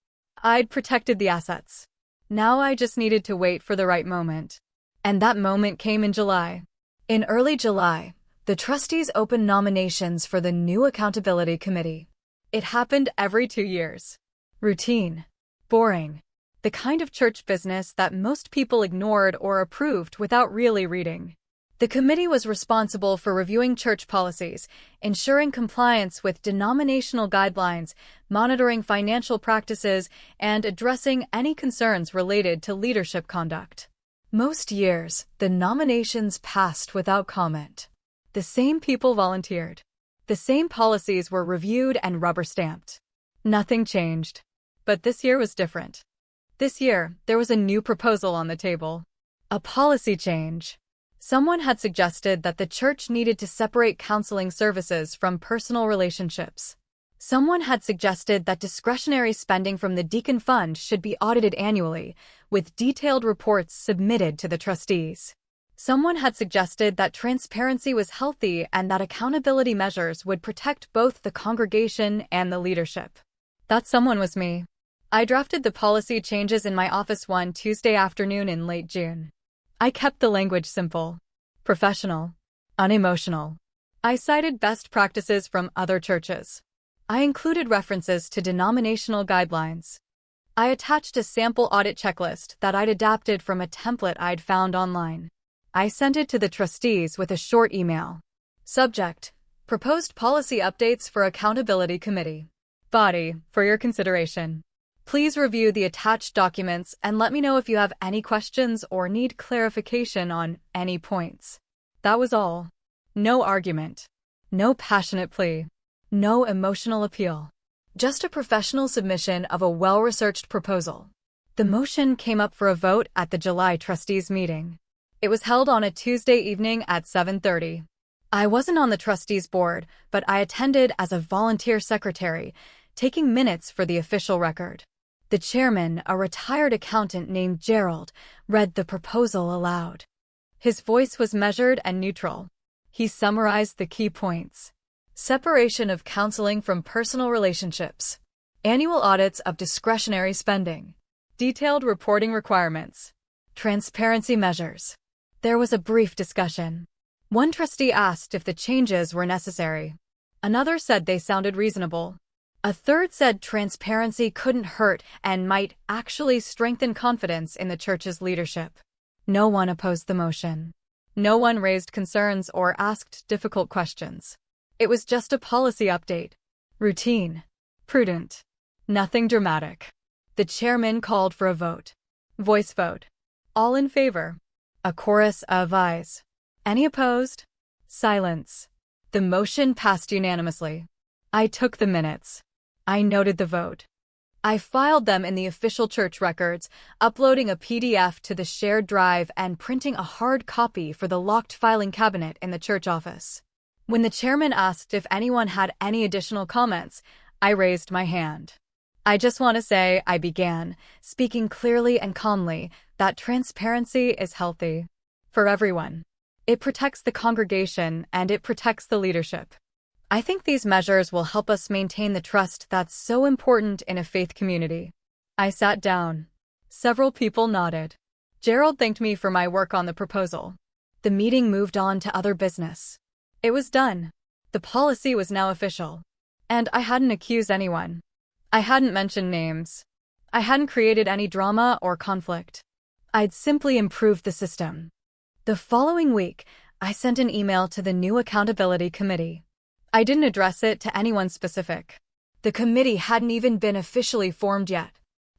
Speaker 1: I'd protected the assets. Now I just needed to wait for the right moment. And that moment came in July. In early July, the trustees opened nominations for the new accountability committee. It happened every 2 years. Routine. Boring. The kind of church business that most people ignored or approved without really reading. The committee was responsible for reviewing church policies, ensuring compliance with denominational guidelines, monitoring financial practices, and addressing any concerns related to leadership conduct. Most years, the nominations passed without comment. The same people volunteered. The same policies were reviewed and rubber-stamped. Nothing changed. But this year was different. This year, there was a new proposal on the table. A policy change. Someone had suggested that the church needed to separate counseling services from personal relationships. Someone had suggested that discretionary spending from the deacon fund should be audited annually, with detailed reports submitted to the trustees. Someone had suggested that transparency was healthy and that accountability measures would protect both the congregation and the leadership. That someone was me. I drafted the policy changes in my office one Tuesday afternoon in late June. I kept the language simple, professional, unemotional. I cited best practices from other churches. I included references to denominational guidelines. I attached a sample audit checklist that I'd adapted from a template I'd found online. I sent it to the trustees with a short email. Subject: Proposed policy updates for Accountability Committee. Body: For your consideration. Please review the attached documents and let me know if you have any questions or need clarification on any points. That was all. No argument. No passionate plea. No emotional appeal. Just a professional submission of a well-researched proposal. The motion came up for a vote at the July trustees meeting. It was held on a Tuesday evening at 7:30. I wasn't on the trustees board, but I attended as a volunteer secretary, taking minutes for the official record. The chairman, a retired accountant named Gerald, read the proposal aloud. His voice was measured and neutral. He summarized the key points. Separation of counseling from personal relationships. Annual audits of discretionary spending. Detailed reporting requirements. Transparency measures. There was a brief discussion. One trustee asked if the changes were necessary. Another said they sounded reasonable. A third said transparency couldn't hurt and might actually strengthen confidence in the church's leadership. No one opposed the motion. No one raised concerns or asked difficult questions. It was just a policy update. Routine. Prudent. Nothing dramatic. The chairman called for a vote. Voice vote. All in favor. A chorus of ayes. Any opposed? Silence. The motion passed unanimously. I took the minutes. I noted the vote. I filed them in the official church records, uploading a PDF to the shared drive and printing a hard copy for the locked filing cabinet in the church office. When the chairman asked if anyone had any additional comments, I raised my hand. I just want to say, I began, speaking clearly and calmly, that transparency is healthy. For everyone. It protects the congregation and it protects the leadership. I think these measures will help us maintain the trust that's so important in a faith community. I sat down. Several people nodded. Gerald thanked me for my work on the proposal. The meeting moved on to other business. It was done. The policy was now official. And I hadn't accused anyone. I hadn't mentioned names. I hadn't created any drama or conflict. I'd simply improved the system. The following week, I sent an email to the new accountability committee. I didn't address it to anyone specific. The committee hadn't even been officially formed yet.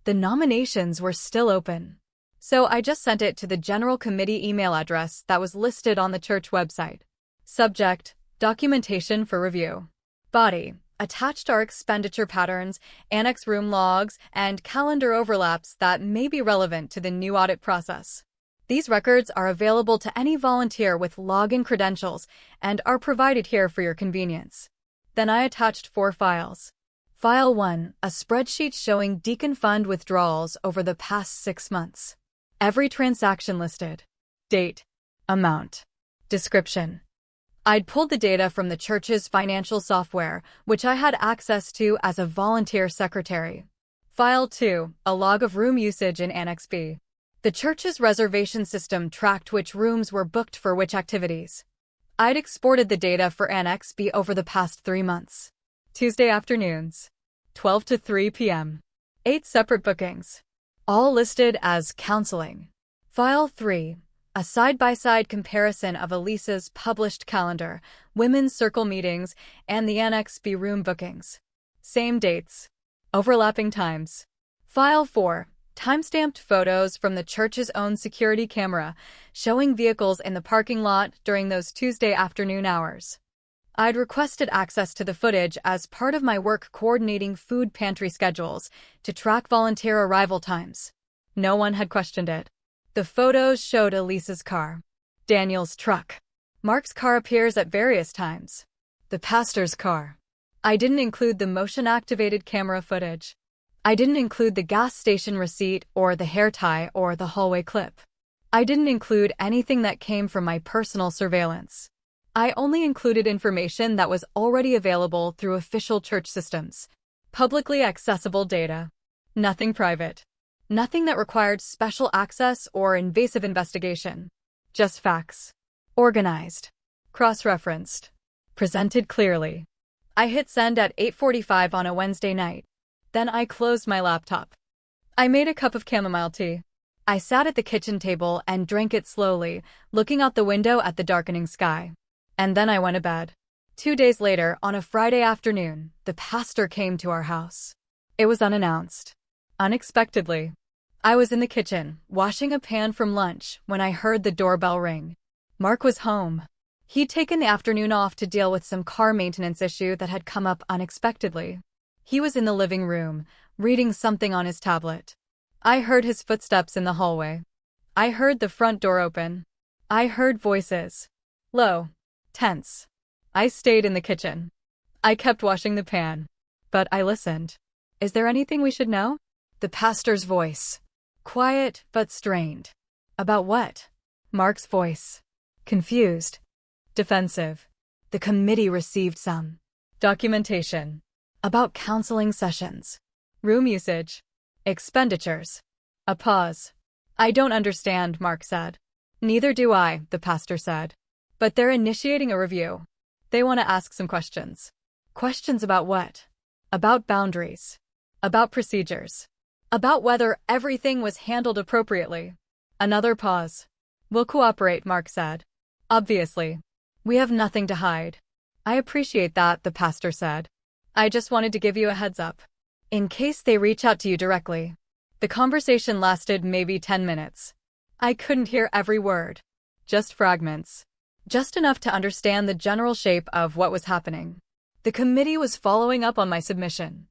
Speaker 1: The nominations were still open. So I just sent it to the general committee email address that was listed on the church website. Subject: Documentation for review. Body: Attached are expenditure patterns, annex room logs, and calendar overlaps that may be relevant to the new audit process. These records are available to any volunteer with login credentials and are provided here for your convenience. Then I attached 4 files. File 1, a spreadsheet showing deacon fund withdrawals over the past 6 months. Every transaction listed. Date. Amount. Description. I'd pulled the data from the church's financial software, which I had access to as a volunteer secretary. File 2, a log of room usage in Annex B. The church's reservation system tracked which rooms were booked for which activities. I'd exported the data for Annex B over the past 3 months. Tuesday afternoons, 12 to 3 p.m. 8 separate bookings, all listed as counseling. File 3, a side-by-side comparison of Elisa's published calendar, women's circle meetings, and the Annex B room bookings. Same dates. Overlapping times. File 4, timestamped photos from the church's own security camera, showing vehicles in the parking lot during those Tuesday afternoon hours. I'd requested access to the footage as part of my work coordinating food pantry schedules to track volunteer arrival times. No one had questioned it. The photos showed Elisa's car, Daniel's truck. Mark's car appears at various times. The pastor's car. I didn't include the motion-activated camera footage. I didn't include the gas station receipt or the hair tie or the hallway clip. I didn't include anything that came from my personal surveillance. I only included information that was already available through official church systems. Publicly accessible data. Nothing private. Nothing that required special access or invasive investigation. Just facts. Organized. Cross-referenced. Presented clearly. I hit send at 8:45 on a Wednesday night. Then I closed my laptop. I made a cup of chamomile tea. I sat at the kitchen table and drank it slowly, looking out the window at the darkening sky. And then I went to bed. 2 days later, on a Friday afternoon, the pastor came to our house. It was unannounced. Unexpectedly. I was in the kitchen, washing a pan from lunch, when I heard the doorbell ring. Mark was home. He'd taken the afternoon off to deal with some car maintenance issue that had come up unexpectedly. He was in the living room, reading something on his tablet. I heard his footsteps in the hallway. I heard the front door open. I heard voices. Low. Tense. I stayed in the kitchen. I kept washing the pan. But I listened. Is there anything we should know? The pastor's voice. Quiet but strained. About what? Mark's voice. Confused. Defensive. The committee received some documentation about counseling sessions, room usage, expenditures. A pause. I don't understand, Mark said. Neither do I, the pastor said. But they're initiating a review. They want to ask some questions. Questions about what? About boundaries. About procedures. About whether everything was handled appropriately. Another pause. We'll cooperate, Mark said. Obviously. We have nothing to hide. I appreciate that, the pastor said. I just wanted to give you a heads up. In case they reach out to you directly. The conversation lasted maybe 10 minutes. I couldn't hear every word. Just fragments. Just enough to understand the general shape of what was happening. The committee was following up on my submission.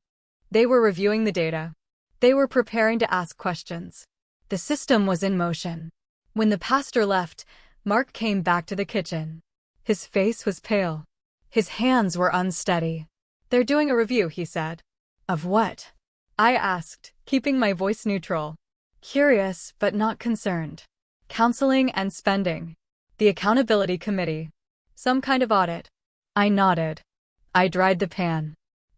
Speaker 1: They were reviewing the data. They were preparing to ask questions. The system was in motion. When the pastor left, Mark came back to the kitchen. His face was pale. His hands were unsteady. They're doing a review, he said. Of what? I asked, keeping my voice neutral. Curious, but not concerned. Counseling and spending. The accountability committee. Some kind of audit. I nodded. I dried the pan.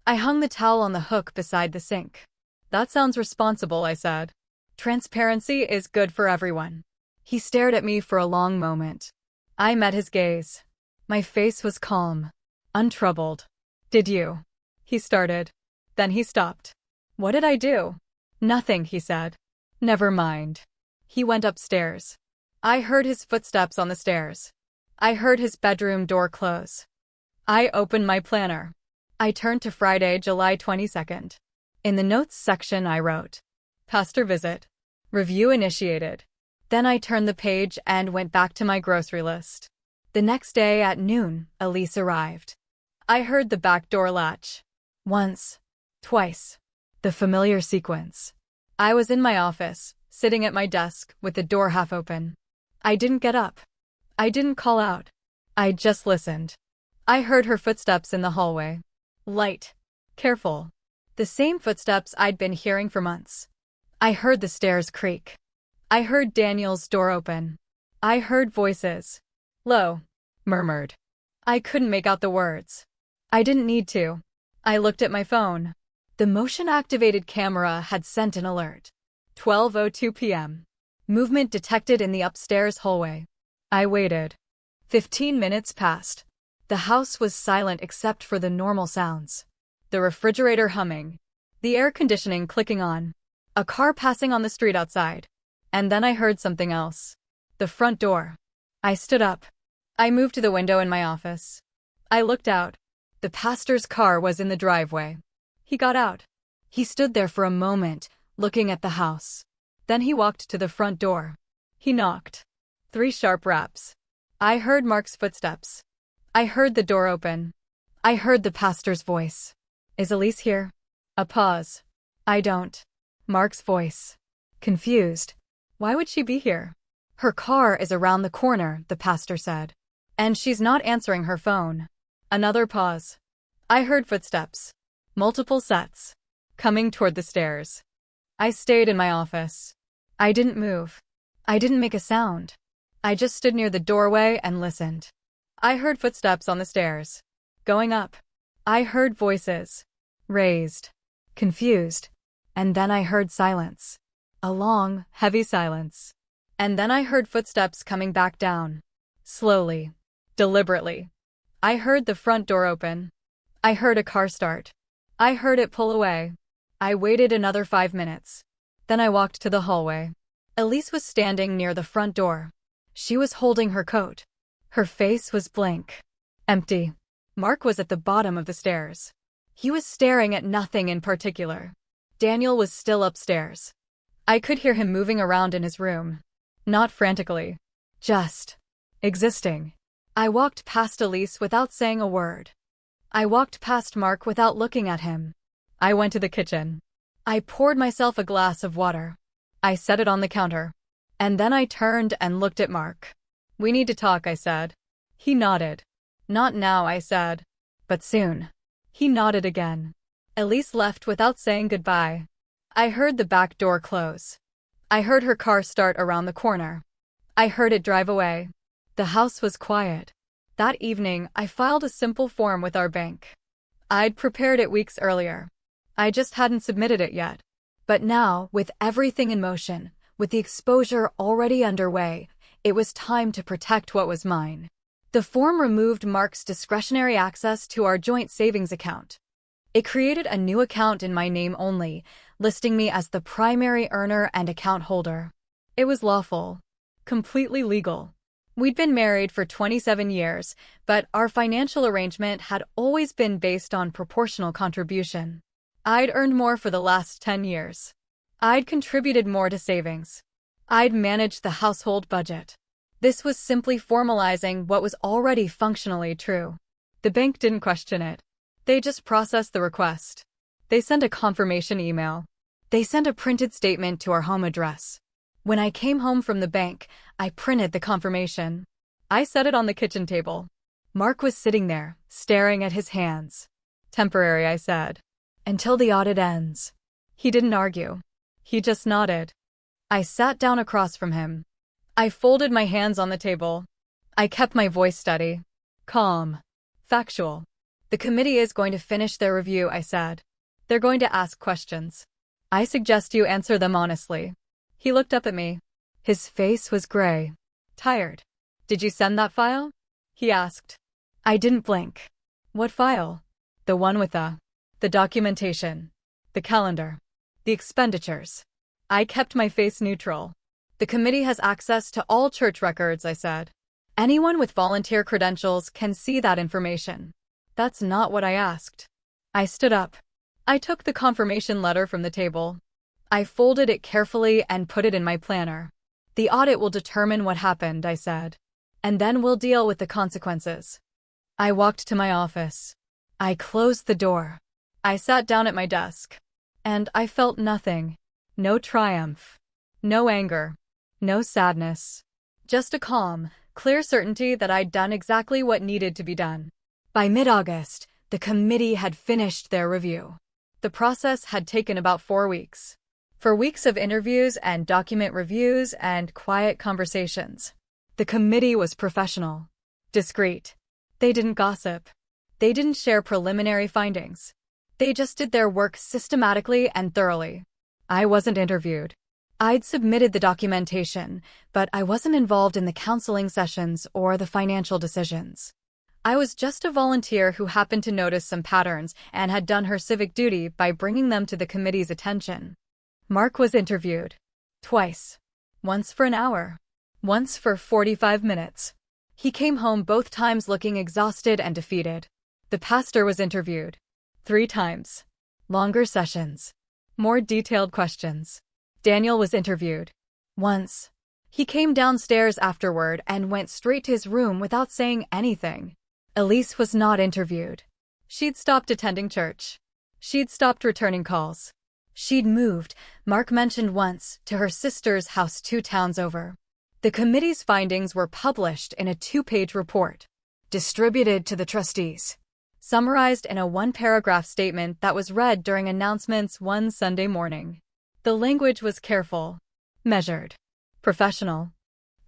Speaker 1: I hung the towel on the hook beside the sink. That sounds responsible, I said. Transparency is good for everyone. He stared at me for a long moment. I met his gaze. My face was calm. Untroubled. Did you? He started. Then he stopped. What did I do? Nothing, he said. Never mind. He went upstairs. I heard his footsteps on the stairs. I heard his bedroom door close. I opened my planner. I turned to Friday, July 22nd. In the notes section I wrote, Pastor visit. Review initiated. Then I turned the page and went back to my grocery list. The next day at noon, Elise arrived. I heard the back door latch. Once. Twice. The familiar sequence. I was in my office, sitting at my desk with the door half open. I didn't get up. I didn't call out. I just listened. I heard her footsteps in the hallway. Light. Careful. The same footsteps I'd been hearing for months. I heard the stairs creak. I heard Daniel's door open. I heard voices. Low. Murmured. I couldn't make out the words. I didn't need to. I looked at my phone. The motion-activated camera had sent an alert. 12:02 p.m. Movement detected in the upstairs hallway. I waited. 15 minutes passed. The house was silent except for the normal sounds. The refrigerator humming. The air conditioning clicking on. A car passing on the street outside. And then I heard something else. The front door. I stood up. I moved to the window in my office. I looked out. The pastor's car was in the driveway. He got out. He stood there for a moment, looking at the house. Then he walked to the front door. He knocked. 3 sharp raps. I heard Mark's footsteps. I heard the door open. I heard the pastor's voice. Is Elise here? A pause. I don't. Mark's voice. Confused. Why would she be here? Her car is around the corner, the pastor said. And she's not answering her phone. Another pause. I heard footsteps. Multiple sets. Coming toward the stairs. I stayed in my office. I didn't move. I didn't make a sound. I just stood near the doorway and listened. I heard footsteps on the stairs. Going up. I heard voices. Raised. Confused. And then I heard silence. A long, heavy silence. And then I heard footsteps coming back down. Slowly. Deliberately. I heard the front door open. I heard a car start. I heard it pull away. I waited another 5 minutes. Then I walked to the hallway. Elise was standing near the front door. She was holding her coat. Her face was blank. Empty. Mark was at the bottom of the stairs. He was staring at nothing in particular. Daniel was still upstairs. I could hear him moving around in his room. Not frantically. Just existing. I walked past Elise without saying a word. I walked past Mark without looking at him. I went to the kitchen. I poured myself a glass of water. I set it on the counter. And then I turned and looked at Mark. We need to talk, I said. He nodded. Not now, I said. But soon. He nodded again. Elise left without saying goodbye. I heard the back door close. I heard her car start around the corner. I heard it drive away. The house was quiet. That evening, I filed a simple form with our bank. I'd prepared it weeks earlier. I just hadn't submitted it yet. But now, with everything in motion, with the exposure already underway, it was time to protect what was mine. The form removed Mark's discretionary access to our joint savings account. It created a new account in my name only, listing me as the primary earner and account holder. It was lawful. Completely legal. We'd been married for 27 years, but our financial arrangement had always been based on proportional contribution. I'd earned more for the last 10 years. I'd contributed more to savings. I'd managed the household budget. This was simply formalizing what was already functionally true. The bank didn't question it. They just processed the request. They sent a confirmation email. They sent a printed statement to our home address. When I came home from the bank, I printed the confirmation. I set it on the kitchen table. Mark was sitting there, staring at his hands. Temporary, I said. Until the audit ends. He didn't argue. He just nodded. I sat down across from him. I folded my hands on the table. I kept my voice steady. Calm. Factual. The committee is going to finish their review, I said. They're going to ask questions. I suggest you answer them honestly. He looked up at me. His face was gray. Tired. Did you send that file? He asked. I didn't blink. What file? The one with the documentation. The calendar. The expenditures. I kept my face neutral. The committee has access to all church records, I said. Anyone with volunteer credentials can see that information. That's not what I asked. I stood up. I took the confirmation letter from the table. I folded it carefully and put it in my planner. The audit will determine what happened, I said. And then we'll deal with the consequences. I walked to my office. I closed the door. I sat down at my desk. And I felt nothing. No triumph. No anger. No sadness. Just a calm, clear certainty that I'd done exactly what needed to be done. By mid-August, the committee had finished their review. The process had taken about 4 weeks. For weeks of interviews and document reviews and quiet conversations. The committee was professional. Discreet. They didn't gossip. They didn't share preliminary findings. They just did their work systematically and thoroughly. I wasn't interviewed. I'd submitted the documentation, but I wasn't involved in the counseling sessions or the financial decisions. I was just a volunteer who happened to notice some patterns and had done her civic duty by bringing them to the committee's attention. Mark was interviewed. Twice. Once for an hour. Once for 45 minutes. He came home both times looking exhausted and defeated. The pastor was interviewed. 3 times. Longer sessions. More detailed questions. Daniel was interviewed. Once. He came downstairs afterward and went straight to his room without saying anything. Elise was not interviewed. She'd stopped attending church. She'd stopped returning calls. She'd moved, Mark mentioned once, to her sister's house 2 towns over. The committee's findings were published in a 2-page report, distributed to the trustees, summarized in a 1-paragraph statement that was read during announcements one Sunday morning. The language was careful, measured, professional.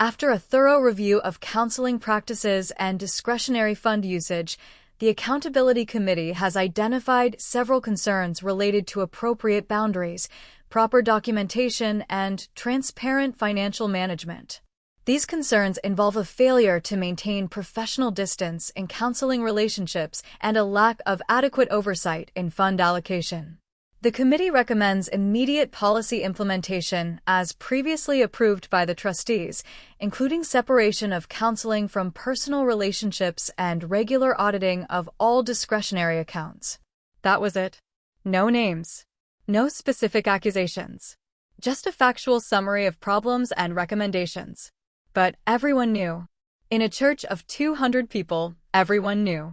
Speaker 1: After a thorough review of counseling practices and discretionary fund usage, the Accountability Committee has identified several concerns related to appropriate boundaries, proper documentation, and transparent financial management. These concerns involve a failure to maintain professional distance in counseling relationships and a lack of adequate oversight in fund allocation. The committee recommends immediate policy implementation as previously approved by the trustees, including separation of counseling from personal relationships and regular auditing of all discretionary accounts. That was it. No names. No specific accusations. Just a factual summary of problems and recommendations. But everyone knew. In a church of 200 people, everyone knew.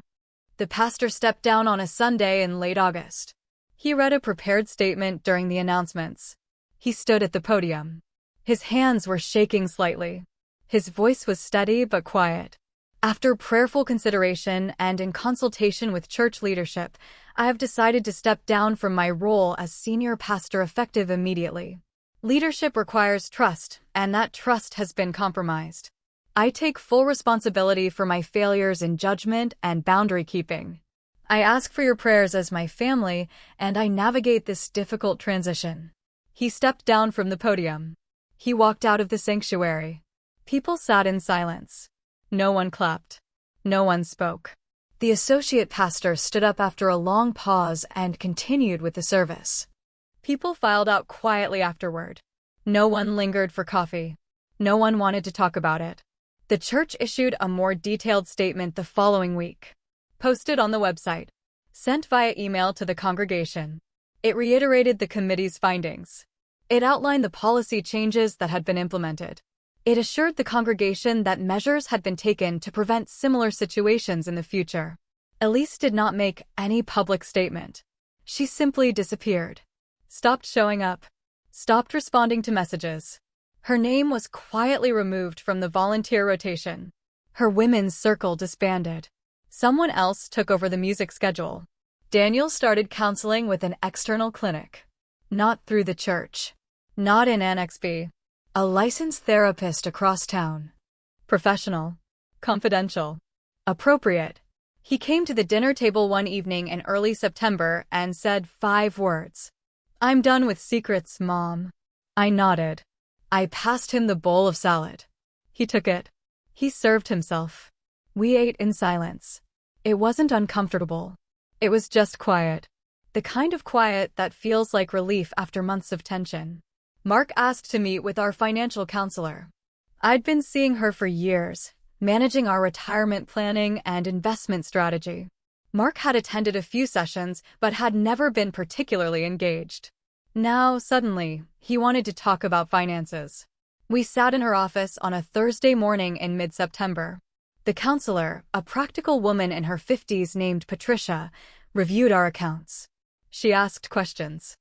Speaker 1: The pastor stepped down on a Sunday in late August. He read a prepared statement during the announcements. He stood at the podium. His hands were shaking slightly. His voice was steady but quiet. After prayerful consideration and in consultation with church leadership, I have decided to step down from my role as senior pastor effective immediately. Leadership requires trust, and that trust has been compromised. I take full responsibility for my failures in judgment and boundary keeping. I ask for your prayers as my family, and I navigate this difficult transition. He stepped down from the podium. He walked out of the sanctuary. People sat in silence. No one clapped. No one spoke. The associate pastor stood up after a long pause and continued with the service. People filed out quietly afterward. No one lingered for coffee. No one wanted to talk about it. The church issued a more detailed statement the following week. Posted on the website. Sent via email to the congregation. It reiterated the committee's findings. It outlined the policy changes that had been implemented. It assured the congregation that measures had been taken to prevent similar situations in the future. Elise did not make any public statement. She simply disappeared. Stopped showing up. Stopped responding to messages. Her name was quietly removed from the volunteer rotation. Her women's circle disbanded. Someone else took over the music schedule. Daniel started counseling with an external clinic. Not through the church. Not in Annex B. A licensed therapist across town. Professional. Confidential. Appropriate. He came to the dinner table one evening in early September and said 5 words. "I'm done with secrets, Mom." I nodded. I passed him the bowl of salad. He took it. He served himself. We ate in silence. It wasn't uncomfortable. It was just quiet. The kind of quiet that feels like relief after months of tension. Mark asked to meet with our financial counselor. I'd been seeing her for years, managing our retirement planning and investment strategy. Mark had attended a few sessions but had never been particularly engaged. Now, suddenly, he wanted to talk about finances. We sat in her office on a Thursday morning in mid-September. The counselor, a practical woman in her 50s named Patricia, reviewed our accounts. She asked questions.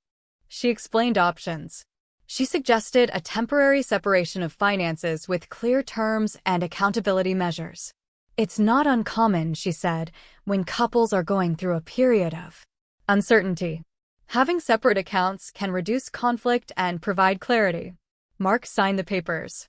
Speaker 1: She explained options. She suggested a temporary separation of finances with clear terms and accountability measures. It's not uncommon, she said, when couples are going through a period of uncertainty. Having separate accounts can reduce conflict and provide clarity. Mark signed the papers.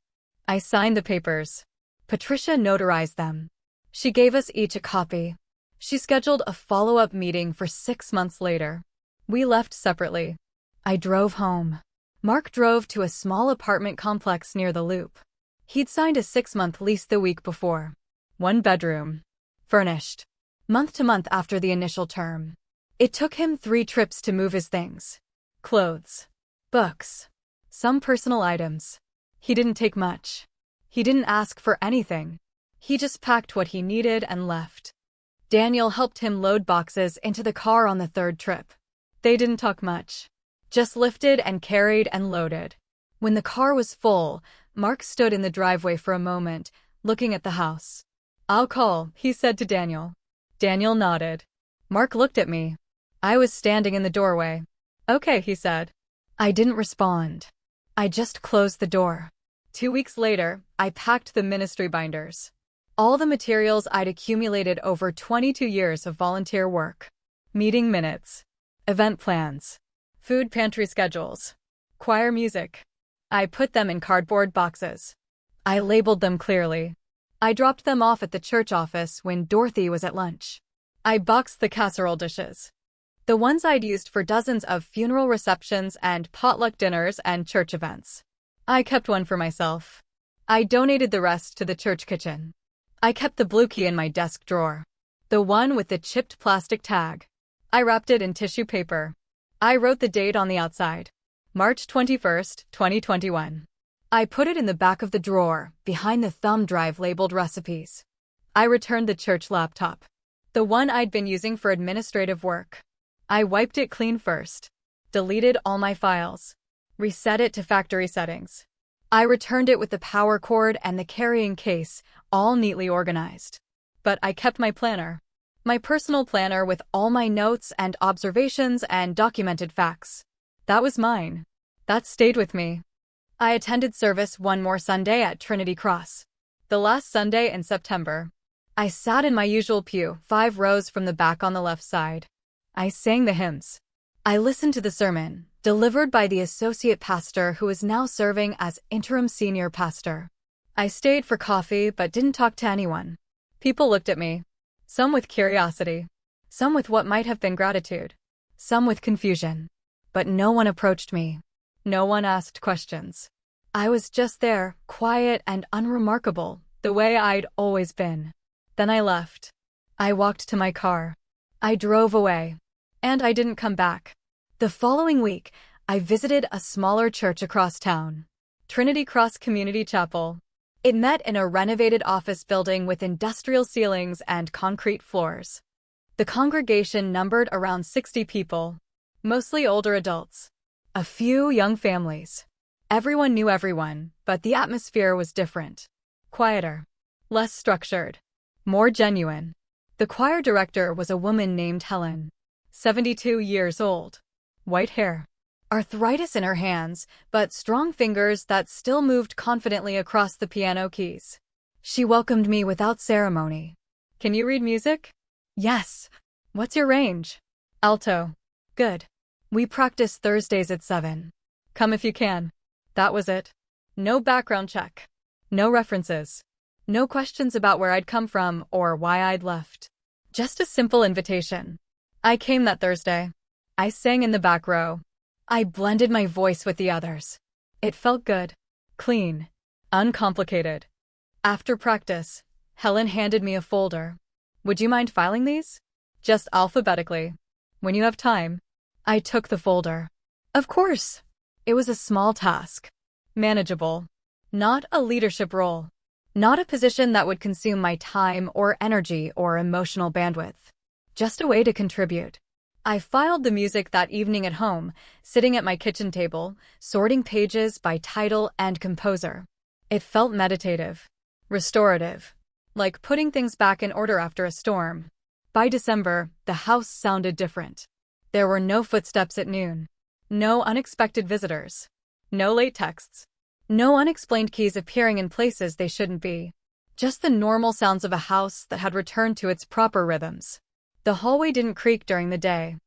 Speaker 1: I signed the papers. Patricia notarized them. She gave us each a copy. She scheduled a follow-up meeting for 6 months later. We left separately. I drove home. Mark drove to a small apartment complex near the Loop. He'd signed a 6-month lease the week before. 1 bedroom. Furnished. Month to month after the initial term. It took him 3 trips to move his things. Clothes. Books. Some personal items. He didn't take much. He didn't ask for anything. He just packed what he needed and left. Daniel helped him load boxes into the car on the 3rd trip. They didn't talk much. Just lifted and carried and loaded. When the car was full, Mark stood in the driveway for a moment, looking at the house. "I'll call," he said to Daniel. Daniel nodded. Mark looked at me. I was standing in the doorway. "Okay," he said. I didn't respond. I just closed the door. 2 weeks later, I packed the ministry binders. All the materials I'd accumulated over 22 years of volunteer work. Meeting minutes. Event plans. Food pantry schedules. Choir music. I put them in cardboard boxes. I labeled them clearly. I dropped them off at the church office when Dorothy was at lunch. I boxed the casserole dishes. The ones I'd used for dozens of funeral receptions and potluck dinners and church events. I kept one for myself. I donated the rest to the church kitchen. I kept the blue key in my desk drawer. The one with the chipped plastic tag. I wrapped it in tissue paper. I wrote the date on the outside. March 21st, 2021. I put it in the back of the drawer, behind the thumb drive labeled recipes. I returned the church laptop. The one I'd been using for administrative work. I wiped it clean first. Deleted all my files. Reset it to factory settings. I returned it with the power cord and the carrying case, all neatly organized. But I kept my planner. My personal planner with all my notes and observations and documented facts. That was mine. That stayed with me. I attended service one more Sunday at Trinity Cross. The last Sunday in September. I sat in my usual pew, 5 rows from the back on the left side. I sang the hymns. I listened to the sermon, delivered by the associate pastor who is now serving as interim senior pastor. I stayed for coffee but didn't talk to anyone. People looked at me. Some with curiosity. Some with what might have been gratitude. Some with confusion. But no one approached me. No one asked questions. I was just there, quiet and unremarkable, the way I'd always been. Then I left. I walked to my car. I drove away. And I didn't come back. The following week, I visited a smaller church across town. Trinity Cross Community Chapel. It met in a renovated office building with industrial ceilings and concrete floors. The congregation numbered around 60 people. Mostly older adults. A few young families. Everyone knew everyone, but the atmosphere was different. Quieter. Less structured. More genuine. The choir director was a woman named Helen. 72 years old. White hair. Arthritis in her hands, but strong fingers that still moved confidently across the piano keys. She welcomed me without ceremony. "Can you read music?" "Yes." "What's your range?" "Alto." "Good. We practice Thursdays at 7. Come if you can." That was it. No background check. No references. No questions about where I'd come from or why I'd left. Just a simple invitation. I came that Thursday. I sang in the back row. I blended my voice with the others. It felt good. Clean. Uncomplicated. After practice, Helen handed me a folder. "Would you mind filing these? Just alphabetically. When you have time." I took the folder. Of course. It was a small task. Manageable. Not a leadership role. Not a position that would consume my time or energy or emotional bandwidth. Just a way to contribute. I filed the music that evening at home, sitting at my kitchen table, sorting pages by title and composer. It felt meditative. Restorative. Like putting things back in order after a storm. By December, the house sounded different. There were no footsteps at noon. No unexpected visitors. No late texts. No unexplained keys appearing in places they shouldn't be. Just the normal sounds of a house that had returned to its proper rhythms. The hallway didn't creak during the day.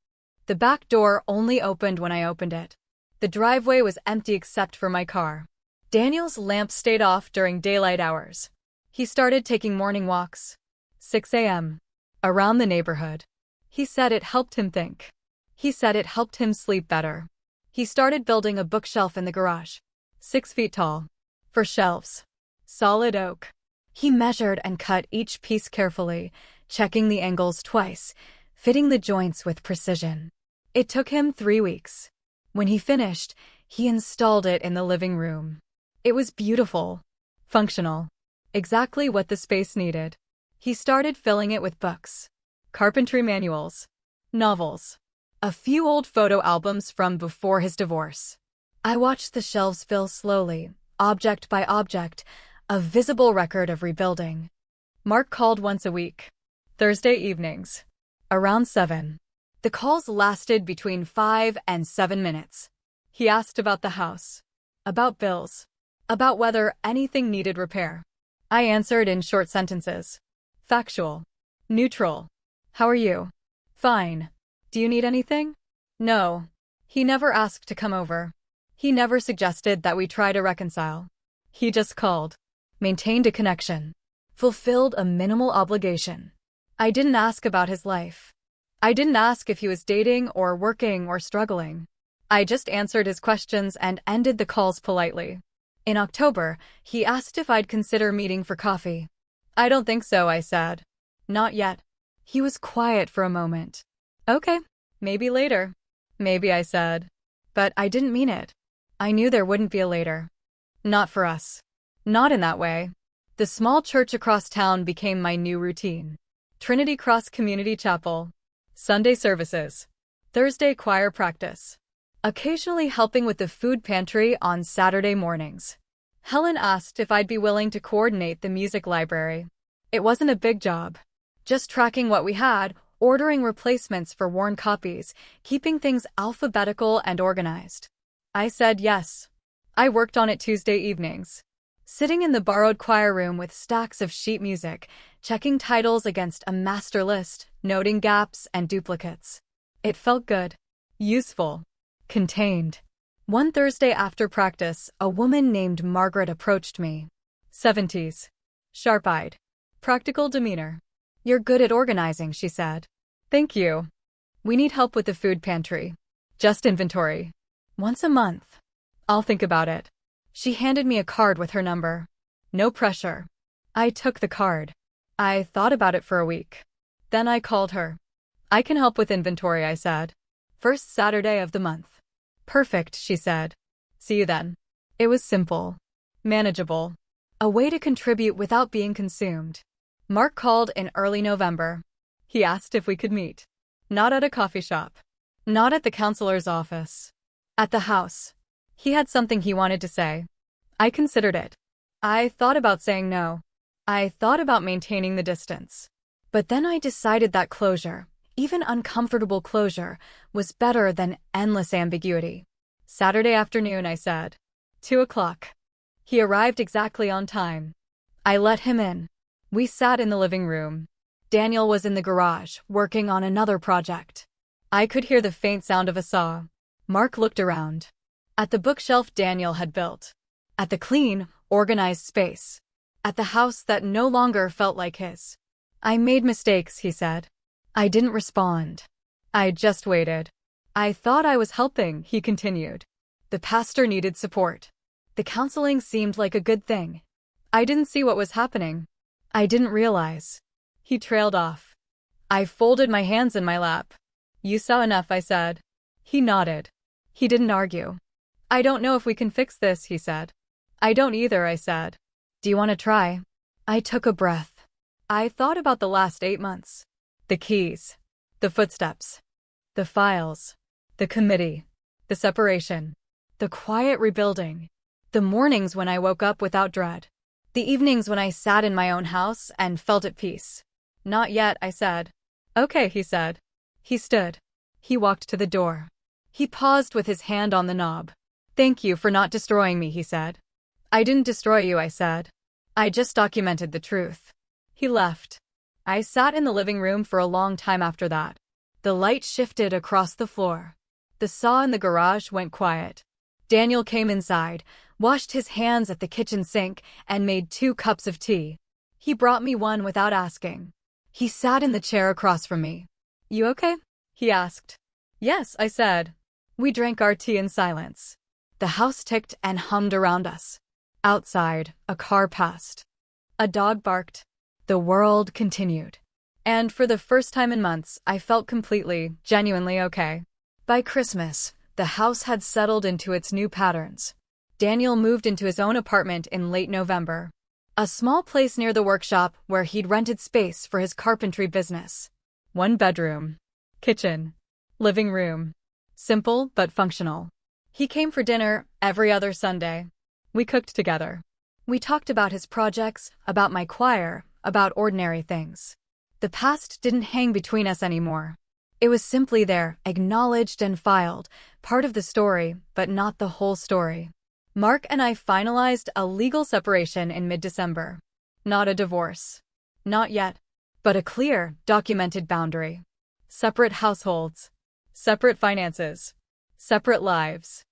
Speaker 1: The back door only opened when I opened it. The driveway was empty except for my car. Daniel's lamp stayed off during daylight hours. He started taking morning walks. 6 a.m. Around the neighborhood. He said it helped him think. He said it helped him sleep better. He started building a bookshelf in the garage. 6 feet tall. For shelves. Solid oak. He measured and cut each piece carefully, checking the angles twice, fitting the joints with precision. It took him 3 weeks. When he finished, he installed it in the living room. It was beautiful. Functional. Exactly what the space needed. He started filling it with books. Carpentry manuals. Novels. A few old photo albums from before his divorce. I watched the shelves fill slowly, object by object, a visible record of rebuilding. Mark called once a week. Thursday evenings. Around 7. The calls lasted between 5 and 7 minutes. He asked about the house. About bills. About whether anything needed repair. I answered in short sentences. Factual. Neutral. How are you? Fine. Do you need anything? No. He never asked to come over. He never suggested that we try to reconcile. He just called. Maintained a connection. Fulfilled a minimal obligation. I didn't ask about his life. I didn't ask if he was dating or working or struggling. I just answered his questions and ended the calls politely. In October, he asked if I'd consider meeting for coffee. I don't think so, I said. Not yet. He was quiet for a moment. Okay, maybe later. Maybe, I said. But I didn't mean it. I knew there wouldn't be a later. Not for us. Not in that way. The small church across town became my new routine. Trinity Cross Community Chapel. Sunday services. Thursday choir practice. Occasionally helping with the food pantry on Saturday mornings. Helen asked if I'd be willing to coordinate the music library. It wasn't a big job. Just tracking what we had, ordering replacements for worn copies, keeping things alphabetical and organized. I said yes. I worked on it Tuesday evenings. Sitting in the borrowed choir room with stacks of sheet music, checking titles against a master list, noting gaps and duplicates. It felt good. Useful. Contained. One Thursday after practice, a woman named Margaret approached me. 70s. Sharp-eyed. Practical demeanor. You're good at organizing, she said. Thank you. We need help with the food pantry. Just inventory. Once a month. I'll think about it. She handed me a card with her number. No pressure. I took the card. I thought about it for a week. Then I called her. I can help with inventory, I said. First Saturday of the month. Perfect, she said. See you then. It was simple. Manageable. A way to contribute without being consumed. Mark called in early November. He asked if we could meet. Not at a coffee shop. Not at the counselor's office. At the house. He had something he wanted to say. I considered it. I thought about saying no. I thought about maintaining the distance. But then I decided that closure, even uncomfortable closure, was better than endless ambiguity. Saturday afternoon, I said. 2 o'clock. He arrived exactly on time. I let him in. We sat in the living room. Daniel was in the garage, working on another project. I could hear the faint sound of a saw. Mark looked around. At the bookshelf Daniel had built. At the clean, organized space. At the house that no longer felt like his. I made mistakes, he said. I didn't respond. I just waited. I thought I was helping, he continued. The pastor needed support. The counseling seemed like a good thing. I didn't see what was happening. I didn't realize. He trailed off. I folded my hands in my lap. You saw enough, I said. He nodded. He didn't argue. I don't know if we can fix this, he said. I don't either, I said. Do you want to try? I took a breath. I thought about the last 8 months. The keys. The footsteps. The files. The committee. The separation. The quiet rebuilding. The mornings when I woke up without dread. The evenings when I sat in my own house and felt at peace. Not yet, I said. Okay, he said. He stood. He walked to the door. He paused with his hand on the knob. Thank you for not destroying me, he said. I didn't destroy you, I said. I just documented the truth. He left. I sat in the living room for a long time after that. The light shifted across the floor. The saw in the garage went quiet. Daniel came inside, washed his hands at the kitchen sink, and made 2 cups of tea. He brought me one without asking. He sat in the chair across from me. "You okay?" he asked. "Yes," I said. We drank our tea in silence. The house ticked and hummed around us. Outside, a car passed. A dog barked. The world continued. And for the first time in months, I felt completely, genuinely okay. By Christmas, the house had settled into its new patterns. Daniel moved into his own apartment in late November. A small place near the workshop where he'd rented space for his carpentry business. 1 bedroom. Kitchen. Living room. Simple but functional. He came for dinner every other Sunday. We cooked together. We talked about his projects, about my choir, about ordinary things. The past didn't hang between us anymore. It was simply there, acknowledged and filed, part of the story, but not the whole story. Mark and I finalized a legal separation in mid-December. Not a divorce. Not yet. But a clear, documented boundary. Separate households. Separate finances. Separate lives.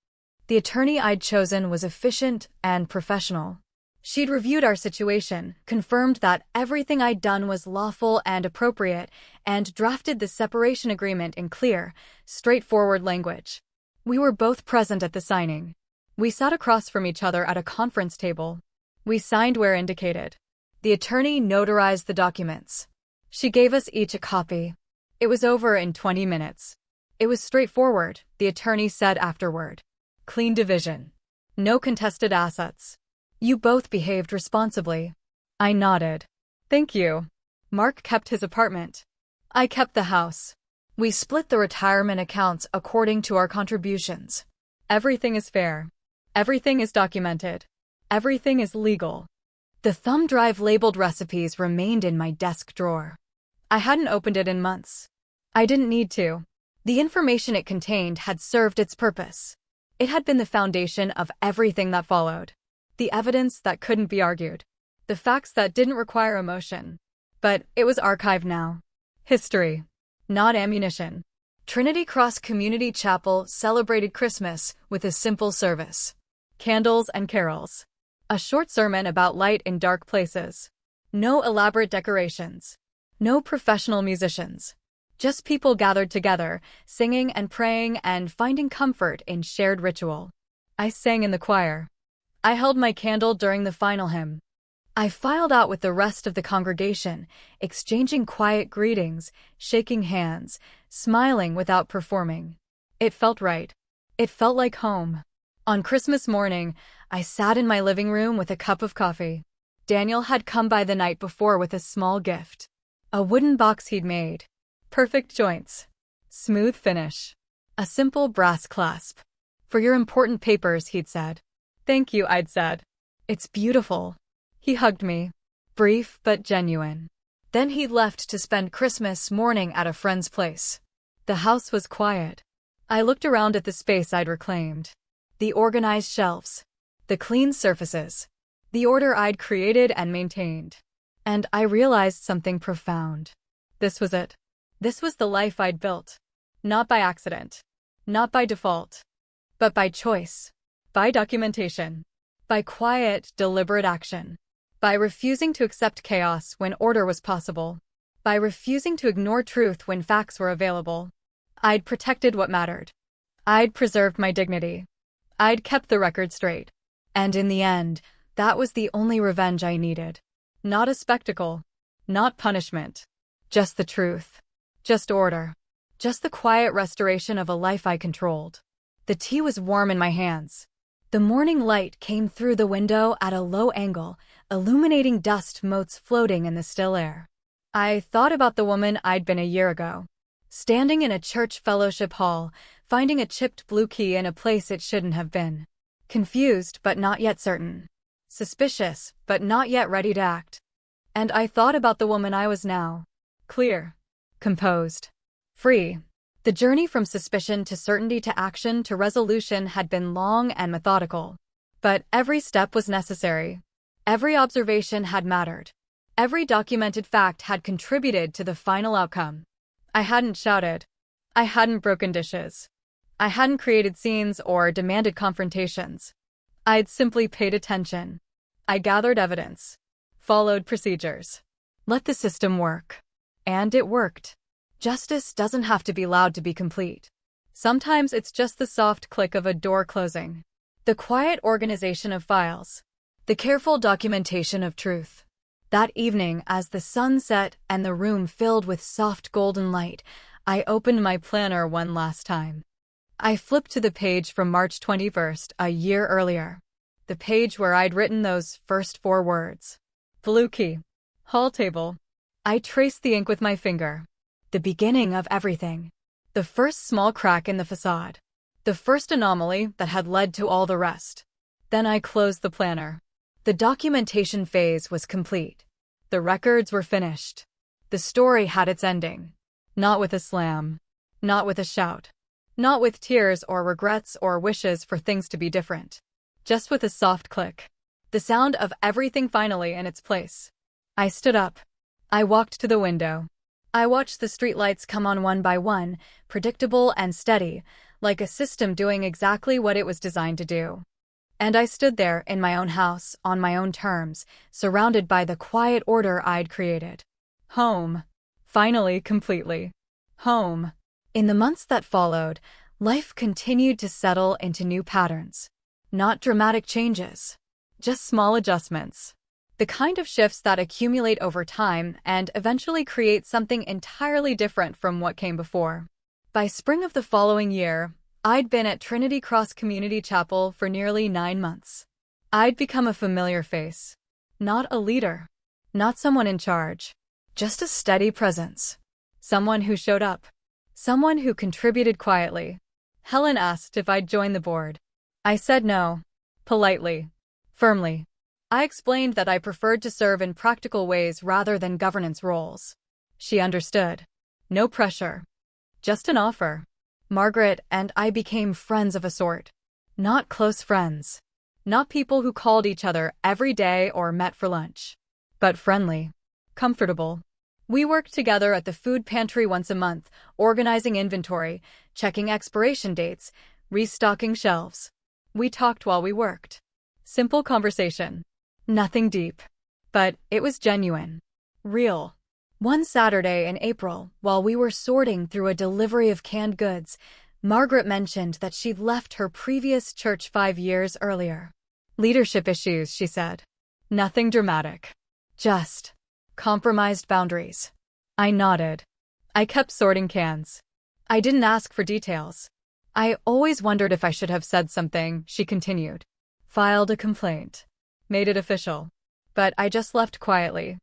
Speaker 1: The attorney I'd chosen was efficient and professional. She'd reviewed our situation, confirmed that everything I'd done was lawful and appropriate, and drafted the separation agreement in clear, straightforward language. We were both present at the signing. We sat across from each other at a conference table. We signed where indicated. The attorney notarized the documents. She gave us each a copy. It was over in 20 minutes. It was straightforward, the attorney said afterward. Clean division. No contested assets. You both behaved responsibly. I nodded. Thank you. Mark kept his apartment. I kept the house. We split the retirement accounts according to our contributions. Everything is fair. Everything is documented. Everything is legal. The thumb drive labeled recipes remained in my desk drawer. I hadn't opened it in months. I didn't need to. The information it contained had served its purpose. It had been the foundation of everything that followed. The evidence that couldn't be argued. The facts that didn't require emotion. But it was archived now. History. Not ammunition. Trinity Cross Community Chapel celebrated Christmas with a simple service. Candles and carols. A short sermon about light in dark places. No elaborate decorations. No professional musicians. Just people gathered together, singing and praying and finding comfort in shared ritual. I sang in the choir. I held my candle during the final hymn. I filed out with the rest of the congregation, exchanging quiet greetings, shaking hands, smiling without performing. It felt right. It felt like home. On Christmas morning, I sat in my living room with a cup of coffee. Daniel had come by the night before with a small gift. A wooden box he'd made. Perfect joints. Smooth finish. A simple brass clasp. For your important papers, he'd said. Thank you, I'd said. It's beautiful. He hugged me. Brief but genuine. Then he left to spend Christmas morning at a friend's place. The house was quiet. I looked around at the space I'd reclaimed. The organized shelves. The clean surfaces. The order I'd created and maintained. And I realized something profound. This was it. This was the life I'd built. Not by accident. Not by default. But by choice. By documentation. By quiet, deliberate action. By refusing to accept chaos when order was possible. By refusing to ignore truth when facts were available. I'd protected what mattered. I'd preserved my dignity. I'd kept the record straight. And in the end, that was the only revenge I needed. Not a spectacle. Not punishment. Just the truth. Just order. Just the quiet restoration of a life I controlled. The tea was warm in my hands. The morning light came through the window at a low angle, illuminating dust motes floating in the still air. I thought about the woman I'd been a year ago. Standing in a church fellowship hall, finding a chipped blue key in a place it shouldn't have been. Confused but not yet certain. Suspicious but not yet ready to act. And I thought about the woman I was now. Clear. Composed. Free. The journey from suspicion to certainty to action to resolution had been long and methodical. But every step was necessary. Every observation had mattered. Every documented fact had contributed to the final outcome. I hadn't shouted. I hadn't broken dishes. I hadn't created scenes or demanded confrontations. I'd simply paid attention. I gathered evidence. Followed procedures. Let the system work. And it worked. Justice doesn't have to be loud to be complete. Sometimes it's just the soft click of a door closing, the quiet organization of files, the careful documentation of truth. That evening, as the sun set and the room filled with soft golden light, I opened my planner one last time. I flipped to the page from March 21st, a year earlier. The page where I'd written those first 4 words. Blue key. Hall table. I traced the ink with my finger. The beginning of everything. The first small crack in the facade. The first anomaly that had led to all the rest. Then I closed the planner. The documentation phase was complete. The records were finished. The story had its ending. Not with a slam. Not with a shout. Not with tears or regrets or wishes for things to be different. Just with a soft click. The sound of everything finally in its place. I stood up. I walked to the window. I watched the streetlights come on one by one, predictable and steady, like a system doing exactly what it was designed to do. And I stood there in my own house, on my own terms, surrounded by the quiet order I'd created. Home. Finally, completely. Home. In the months that followed, life continued to settle into new patterns. Not dramatic changes. Just small adjustments. The kind of shifts that accumulate over time and eventually create something entirely different from what came before. By spring of the following year, I'd been at Trinity Cross Community Chapel for nearly 9 months. I'd become a familiar face. Not a leader. Not someone in charge. Just a steady presence. Someone who showed up. Someone who contributed quietly. Helen asked if I'd join the board. I said no. Politely. Firmly. I explained that I preferred to serve in practical ways rather than governance roles. She understood. No pressure. Just an offer. Margaret and I became friends of a sort. Not close friends. Not people who called each other every day or met for lunch. But friendly. Comfortable. We worked together at the food pantry once a month, organizing inventory, checking expiration dates, restocking shelves. We talked while we worked. Simple conversation. Nothing deep. But it was genuine. Real. One Saturday in April, while we were sorting through a delivery of canned goods, Margaret mentioned that she'd left her previous church 5 years earlier. Leadership issues, she said. Nothing dramatic. Just compromised boundaries. I nodded. I kept sorting cans. I didn't ask for details. I always wondered if I should have said something, she continued. Filed a complaint. Made it official. But I just left quietly.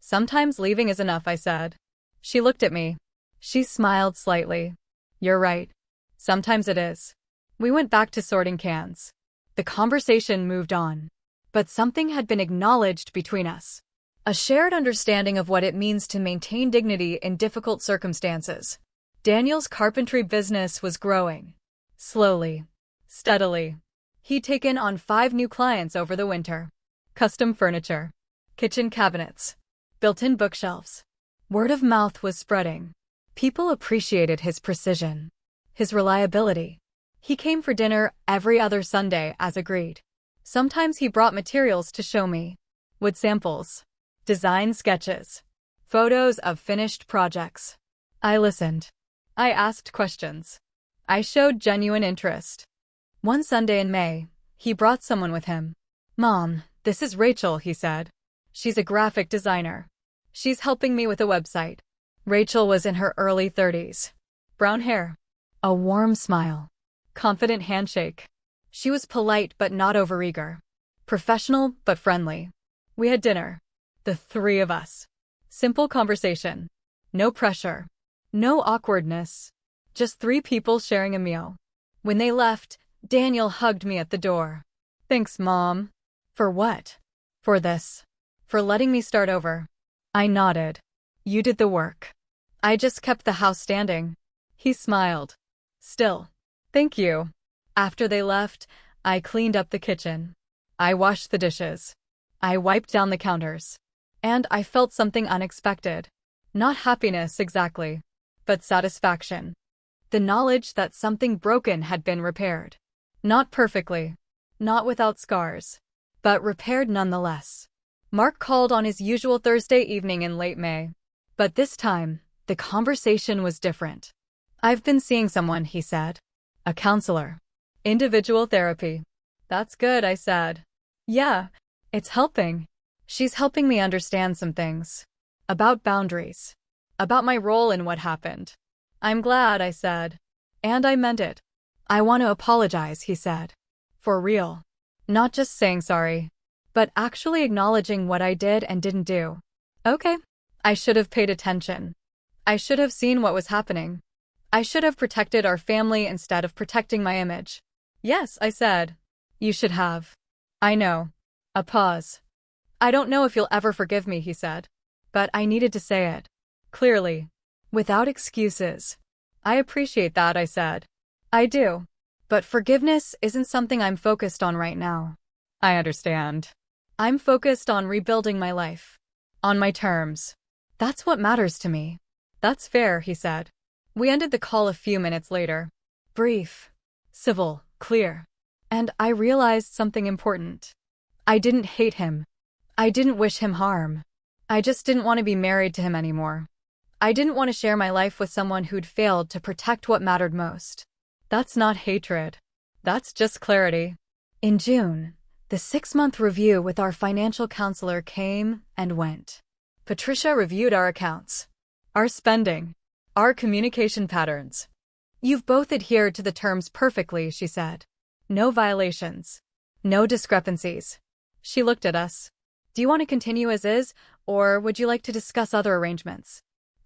Speaker 1: Sometimes leaving is enough, I said. She looked at me. She smiled slightly. You're right. Sometimes it is. We went back to sorting cans. The conversation moved on. But something had been acknowledged between us. A shared understanding of what it means to maintain dignity in difficult circumstances. Daniel's carpentry business was growing. Slowly. Steadily. He'd taken on 5 new clients over the winter. Custom furniture. Kitchen cabinets. Built-in bookshelves. Word of mouth was spreading. People appreciated his precision. His reliability. He came for dinner every other Sunday as agreed. Sometimes he brought materials to show me. Wood samples. Design sketches. Photos of finished projects. I listened. I asked questions. I showed genuine interest. One Sunday in May, he brought someone with him. Mom, this is Rachel, he said. She's a graphic designer. She's helping me with a website. Rachel was in her early 30s. Brown hair. A warm smile. Confident handshake. She was polite but not overeager. Professional but friendly. We had dinner. The 3 of us. Simple conversation. No pressure. No awkwardness. Just 3 people sharing a meal. When they left, Daniel hugged me at the door. Thanks, Mom. For what? For this. For letting me start over. I nodded. You did the work. I just kept the house standing. He smiled. Still. Thank you. After they left, I cleaned up the kitchen. I washed the dishes. I wiped down the counters. And I felt something unexpected. Not happiness exactly, but satisfaction. The knowledge that something broken had been repaired. Not perfectly. Not without scars. But repaired nonetheless. Mark called on his usual Thursday evening in late May. But this time, the conversation was different. "I've been seeing someone," he said. "A counselor. Individual therapy." "That's good," I said. "Yeah, it's helping. She's helping me understand some things. About boundaries. About my role in what happened." "I'm glad," I said. And I meant it. "I want to apologize," he said. "For real. Not just saying sorry, but actually acknowledging what I did and didn't do." "Okay. I should have paid attention. I should have seen what was happening. I should have protected our family instead of protecting my image." "Yes," I said. "You should have." "I know." A pause. "I don't know if you'll ever forgive me," he said. But I needed to say it. Clearly. Without excuses. "I appreciate that," I said. "I do. But forgiveness isn't something I'm focused on right now." "I understand." "I'm focused on rebuilding my life. On my terms. That's what matters to me." "That's fair," he said. We ended the call a few minutes later. Brief. Civil. Clear. And I realized something important. I didn't hate him. I didn't wish him harm. I just didn't want to be married to him anymore. I didn't want to share my life with someone who'd failed to protect what mattered most. That's not hatred. That's just clarity. In June, the 6-month review with our financial counselor came and went. Patricia reviewed our accounts, our spending, our communication patterns. "You've both adhered to the terms perfectly," she said. "No violations. No discrepancies." She looked at us. "Do you want to continue as is, or would you like to discuss other arrangements?"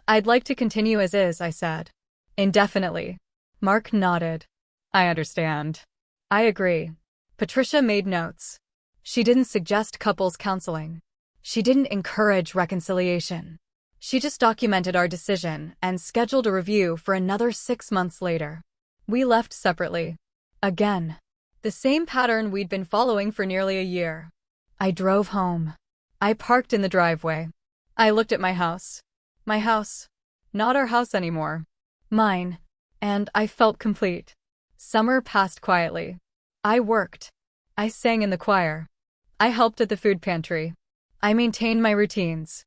Speaker 1: "I'd like to continue as is," I said. "Indefinitely." Mark nodded. "I understand." "I agree." Patricia made notes. She didn't suggest couples counseling. She didn't encourage reconciliation. She just documented our decision and scheduled a review for another 6 months later. We left separately. Again. The same pattern we'd been following for nearly a year. I drove home. I parked in the driveway. I looked at my house. My house. Not our house anymore. Mine. And I felt complete. Summer passed quietly. I worked. I sang in the choir. I helped at the food pantry. I maintained my routines.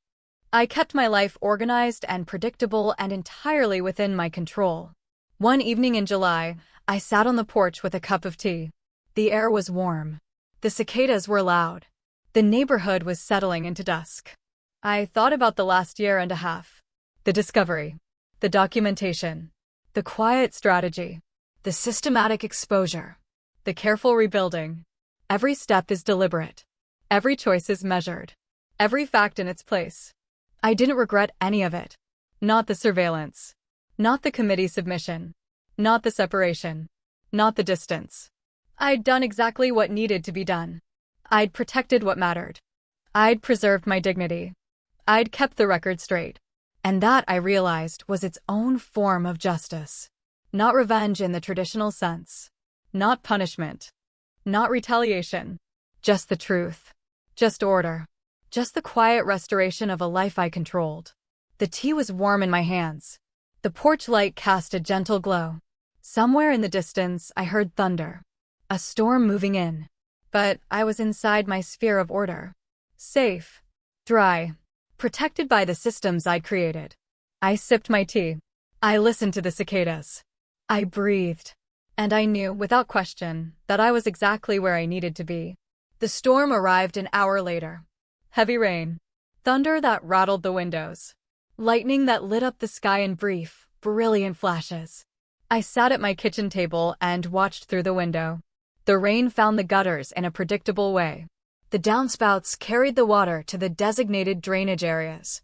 Speaker 1: I kept my life organized and predictable and entirely within my control. One evening in July, I sat on the porch with a cup of tea. The air was warm. The cicadas were loud. The neighborhood was settling into dusk. I thought about the last year and a half. The discovery. The documentation. The quiet strategy. The systematic exposure. The careful rebuilding. Every step is deliberate. Every choice is measured. Every fact in its place. I didn't regret any of it. Not the surveillance. Not the committee submission. Not the separation. Not the distance. I'd done exactly what needed to be done. I'd protected what mattered. I'd preserved my dignity. I'd kept the record straight. And that, I realized, was its own form of justice. Not revenge in the traditional sense. Not punishment. Not retaliation. Just the truth. Just order. Just the quiet restoration of a life I controlled. The tea was warm in my hands. The porch light cast a gentle glow. Somewhere in the distance, I heard thunder. A storm moving in. But I was inside my sphere of order. Safe. Dry. Protected by the systems I'd created. I sipped my tea. I listened to the cicadas. I breathed. And I knew, without question, that I was exactly where I needed to be. The storm arrived an hour later. Heavy rain. Thunder that rattled the windows. Lightning that lit up the sky in brief, brilliant flashes. I sat at my kitchen table and watched through the window. The rain found the gutters in a predictable way. The downspouts carried the water to the designated drainage areas.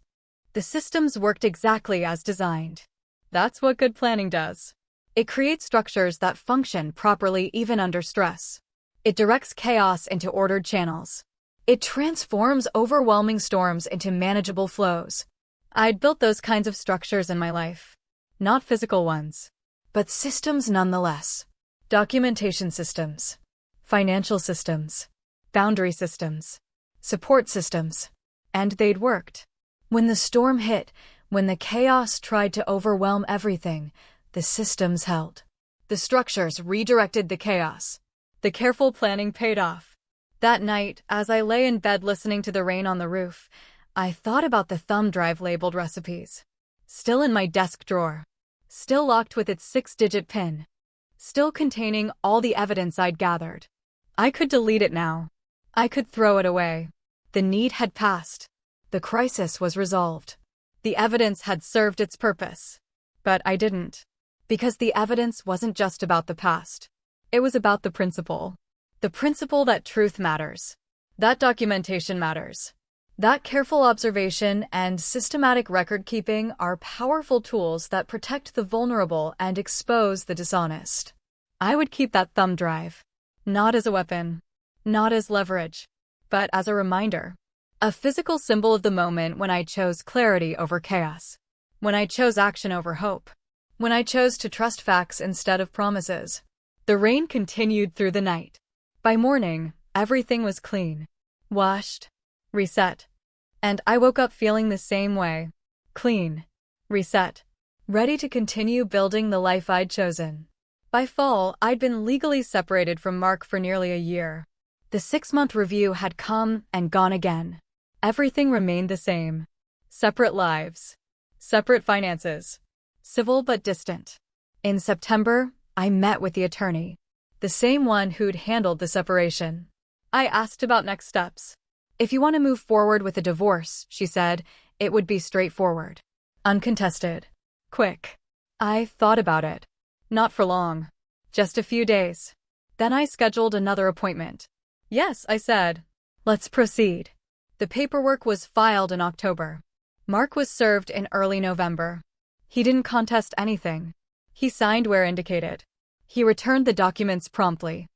Speaker 1: The systems worked exactly as designed. That's what good planning does. It creates structures that function properly even under stress. It directs chaos into ordered channels. It transforms overwhelming storms into manageable flows. I'd built those kinds of structures in my life. Not physical ones, but systems nonetheless. Documentation systems. Financial systems. Boundary systems. Support systems. And they'd worked. When the storm hit, when the chaos tried to overwhelm everything, the systems held. The structures redirected the chaos. The careful planning paid off. That night, as I lay in bed listening to the rain on the roof, I thought about the thumb drive labeled recipes. Still in my desk drawer. Still locked with its 6-digit PIN. Still containing all the evidence I'd gathered. I could delete it now. I could throw it away. The need had passed. The crisis was resolved. The evidence had served its purpose. But I didn't. Because the evidence wasn't just about the past. It was about the principle. The principle that truth matters. That documentation matters. That careful observation and systematic record-keeping are powerful tools that protect the vulnerable and expose the dishonest. I would keep that thumb drive. Not as a weapon. Not as leverage. But as a reminder. A physical symbol of the moment when I chose clarity over chaos. When I chose action over hope. When I chose to trust facts instead of promises. The rain continued through the night. By morning, everything was clean. Washed. Reset. And I woke up feeling the same way. Clean. Reset. Ready to continue building the life I'd chosen. By fall, I'd been legally separated from Mark for nearly a year. The 6-month review had come and gone again. Everything remained the same. Separate lives. Separate finances. Civil but distant. In September, I met with the attorney. The same one who'd handled the separation. I asked about next steps. If you want to move forward with a divorce, she said, it would be straightforward. Uncontested. Quick. I thought about it. Not for long. Just a few days. Then I scheduled another appointment. Yes, I said. Let's proceed. The paperwork was filed in October. Mark was served in early November. He didn't contest anything. He signed where indicated. He returned the documents promptly.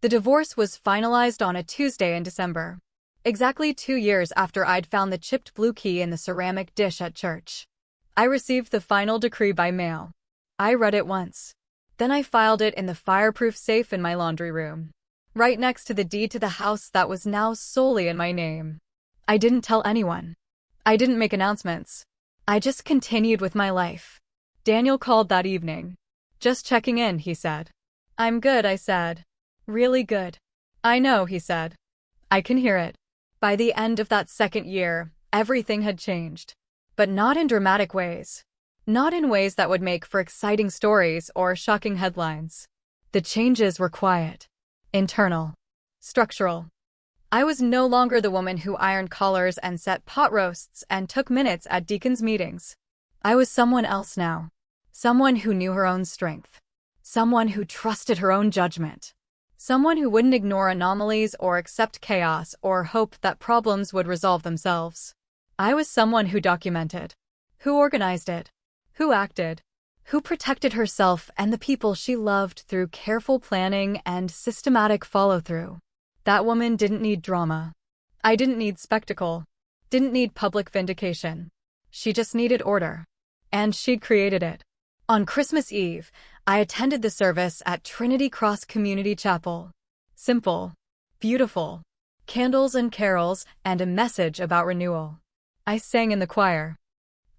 Speaker 1: The divorce was finalized on a Tuesday in December. Exactly 2 years after I'd found the chipped blue key in the ceramic dish at church. I received the final decree by mail. I read it once. Then I filed it in the fireproof safe in my laundry room. Right next to the deed to the house that was now solely in my name. I didn't tell anyone. I didn't make announcements. I just continued with my life. Daniel called that evening. Just checking in, he said. I'm good, I said. Really good. I know, he said. I can hear it. By the end of that second year, everything had changed. But not in dramatic ways. Not in ways that would make for exciting stories or shocking headlines. The changes were quiet. Internal. Structural. I was no longer the woman who ironed collars and set pot roasts and took minutes at deacons' meetings. I was someone else now. Someone who knew her own strength. Someone who trusted her own judgment. Someone who wouldn't ignore anomalies or accept chaos or hope that problems would resolve themselves. I was someone who documented. Who organized it. Who acted. Who protected herself and the people she loved through careful planning and systematic follow-through. That woman didn't need drama. I didn't need spectacle. Didn't need public vindication. She just needed order. And she'd created it. On Christmas Eve, I attended the service at Trinity Cross Community Chapel. Simple. Beautiful. Candles and carols and a message about renewal. I sang in the choir.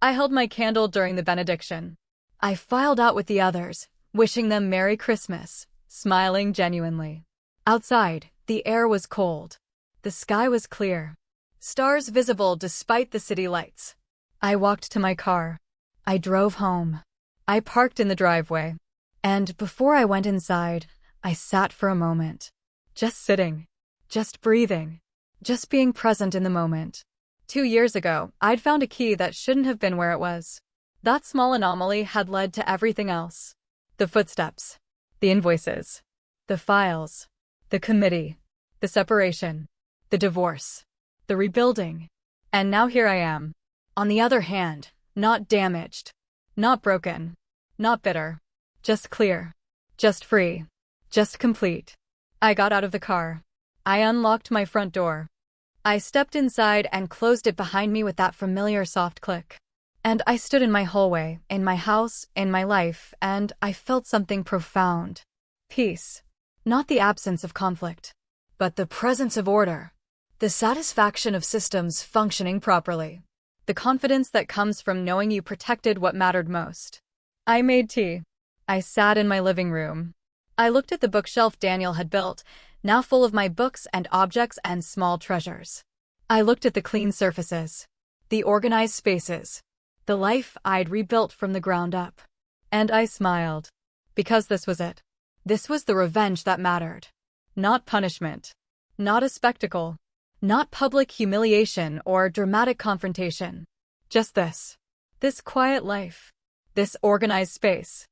Speaker 1: I held my candle during the benediction. I filed out with the others, wishing them Merry Christmas, smiling genuinely. Outside, the air was cold. The sky was clear. Stars visible despite the city lights. I walked to my car. I drove home. I parked in the driveway. And before I went inside, I sat for a moment. Just sitting. Just breathing. Just being present in the moment. 2 years ago, I'd found a key that shouldn't have been where it was. That small anomaly had led to everything else. The footsteps. The invoices. The files. The committee. The separation. The divorce. The rebuilding. And now here I am. On the other hand, not damaged. Not broken. Not bitter. Just clear. Just free. Just complete. I got out of the car. I unlocked my front door. I stepped inside and closed it behind me with that familiar soft click. And I stood in my hallway, in my house, in my life, and I felt something profound. Peace. Not the absence of conflict, but the presence of order. The satisfaction of systems functioning properly. The confidence that comes from knowing you protected what mattered most. I made tea. I sat in my living room. I looked at the bookshelf Daniel had built, now full of my books and objects and small treasures. I looked at the clean surfaces. the organized spaces, the life I'd rebuilt from the ground up. And I smiled. Because this was it. This was the revenge that mattered. Not punishment. Not a spectacle. Not public humiliation or dramatic confrontation. Just this. This quiet life. This organized space.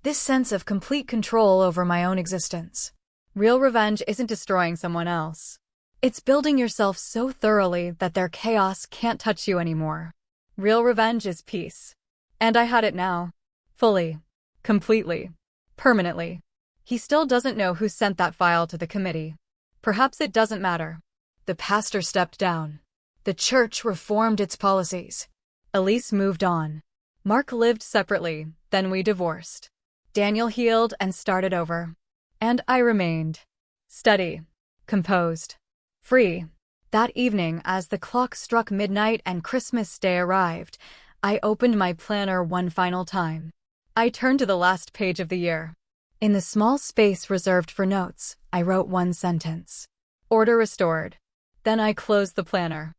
Speaker 1: This sense of complete control over my own existence. Real revenge isn't destroying someone else. It's building yourself so thoroughly that their chaos can't touch you anymore. Real revenge is peace. And I had it now. Fully. Completely. Permanently. He still doesn't know who sent that file to the committee. Perhaps it doesn't matter. The pastor stepped down. The church reformed its policies. Elise moved on. Mark lived separately, then we divorced. Daniel healed and started over. And I remained. Steady. Composed. Free. That evening, as the clock struck midnight and Christmas Day arrived, I opened my planner one final time. I turned to the last page of the year. In the small space reserved for notes, I wrote one sentence. Order restored. Then I closed the planner.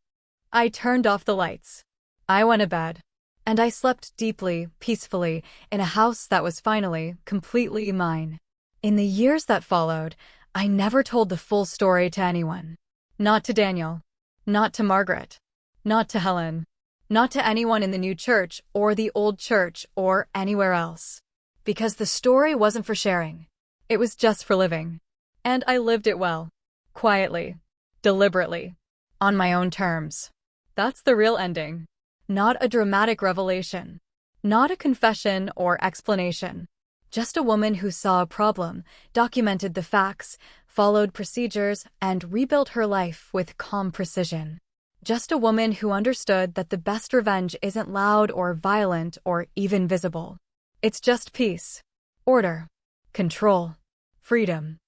Speaker 1: I turned off the lights. I went to bed. And I slept deeply, peacefully, in a house that was finally, completely mine. In the years that followed, I never told the full story to anyone. Not to Daniel. Not to Margaret. Not to Helen. Not to anyone in the new church, or the old church, or anywhere else. Because the story wasn't for sharing. It was just for living. And I lived it well. Quietly. Deliberately. On my own terms. That's the real ending. Not a dramatic revelation. Not a confession or explanation. Just a woman who saw a problem, documented the facts, followed procedures, and rebuilt her life with calm precision. Just a woman who understood that the best revenge isn't loud or violent or even visible. It's just peace, order, control, freedom,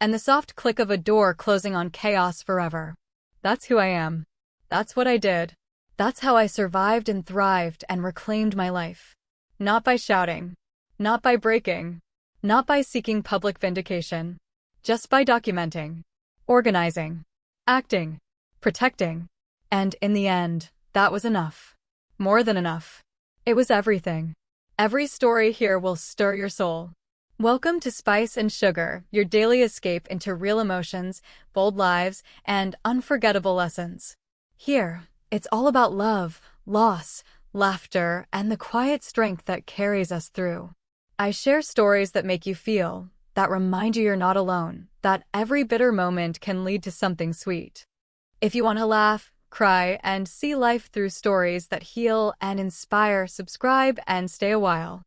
Speaker 1: and the soft click of a door closing on chaos forever. That's who I am. That's what I did. That's how I survived and thrived and reclaimed my life. Not by shouting. Not by breaking. Not by seeking public vindication. Just by documenting. Organizing. Acting. Protecting. And in the end, that was enough. More than enough. It was everything. Every story here will stir your soul. Welcome to Spice and Sugar, your daily escape into real emotions, bold lives, and unforgettable lessons. Here, it's all about love, loss, laughter, and the quiet strength that carries us through. I share stories that make you feel, that remind you you're not alone, that every bitter moment can lead to something sweet. If you want to laugh, cry, and see life through stories that heal and inspire, subscribe and stay a while.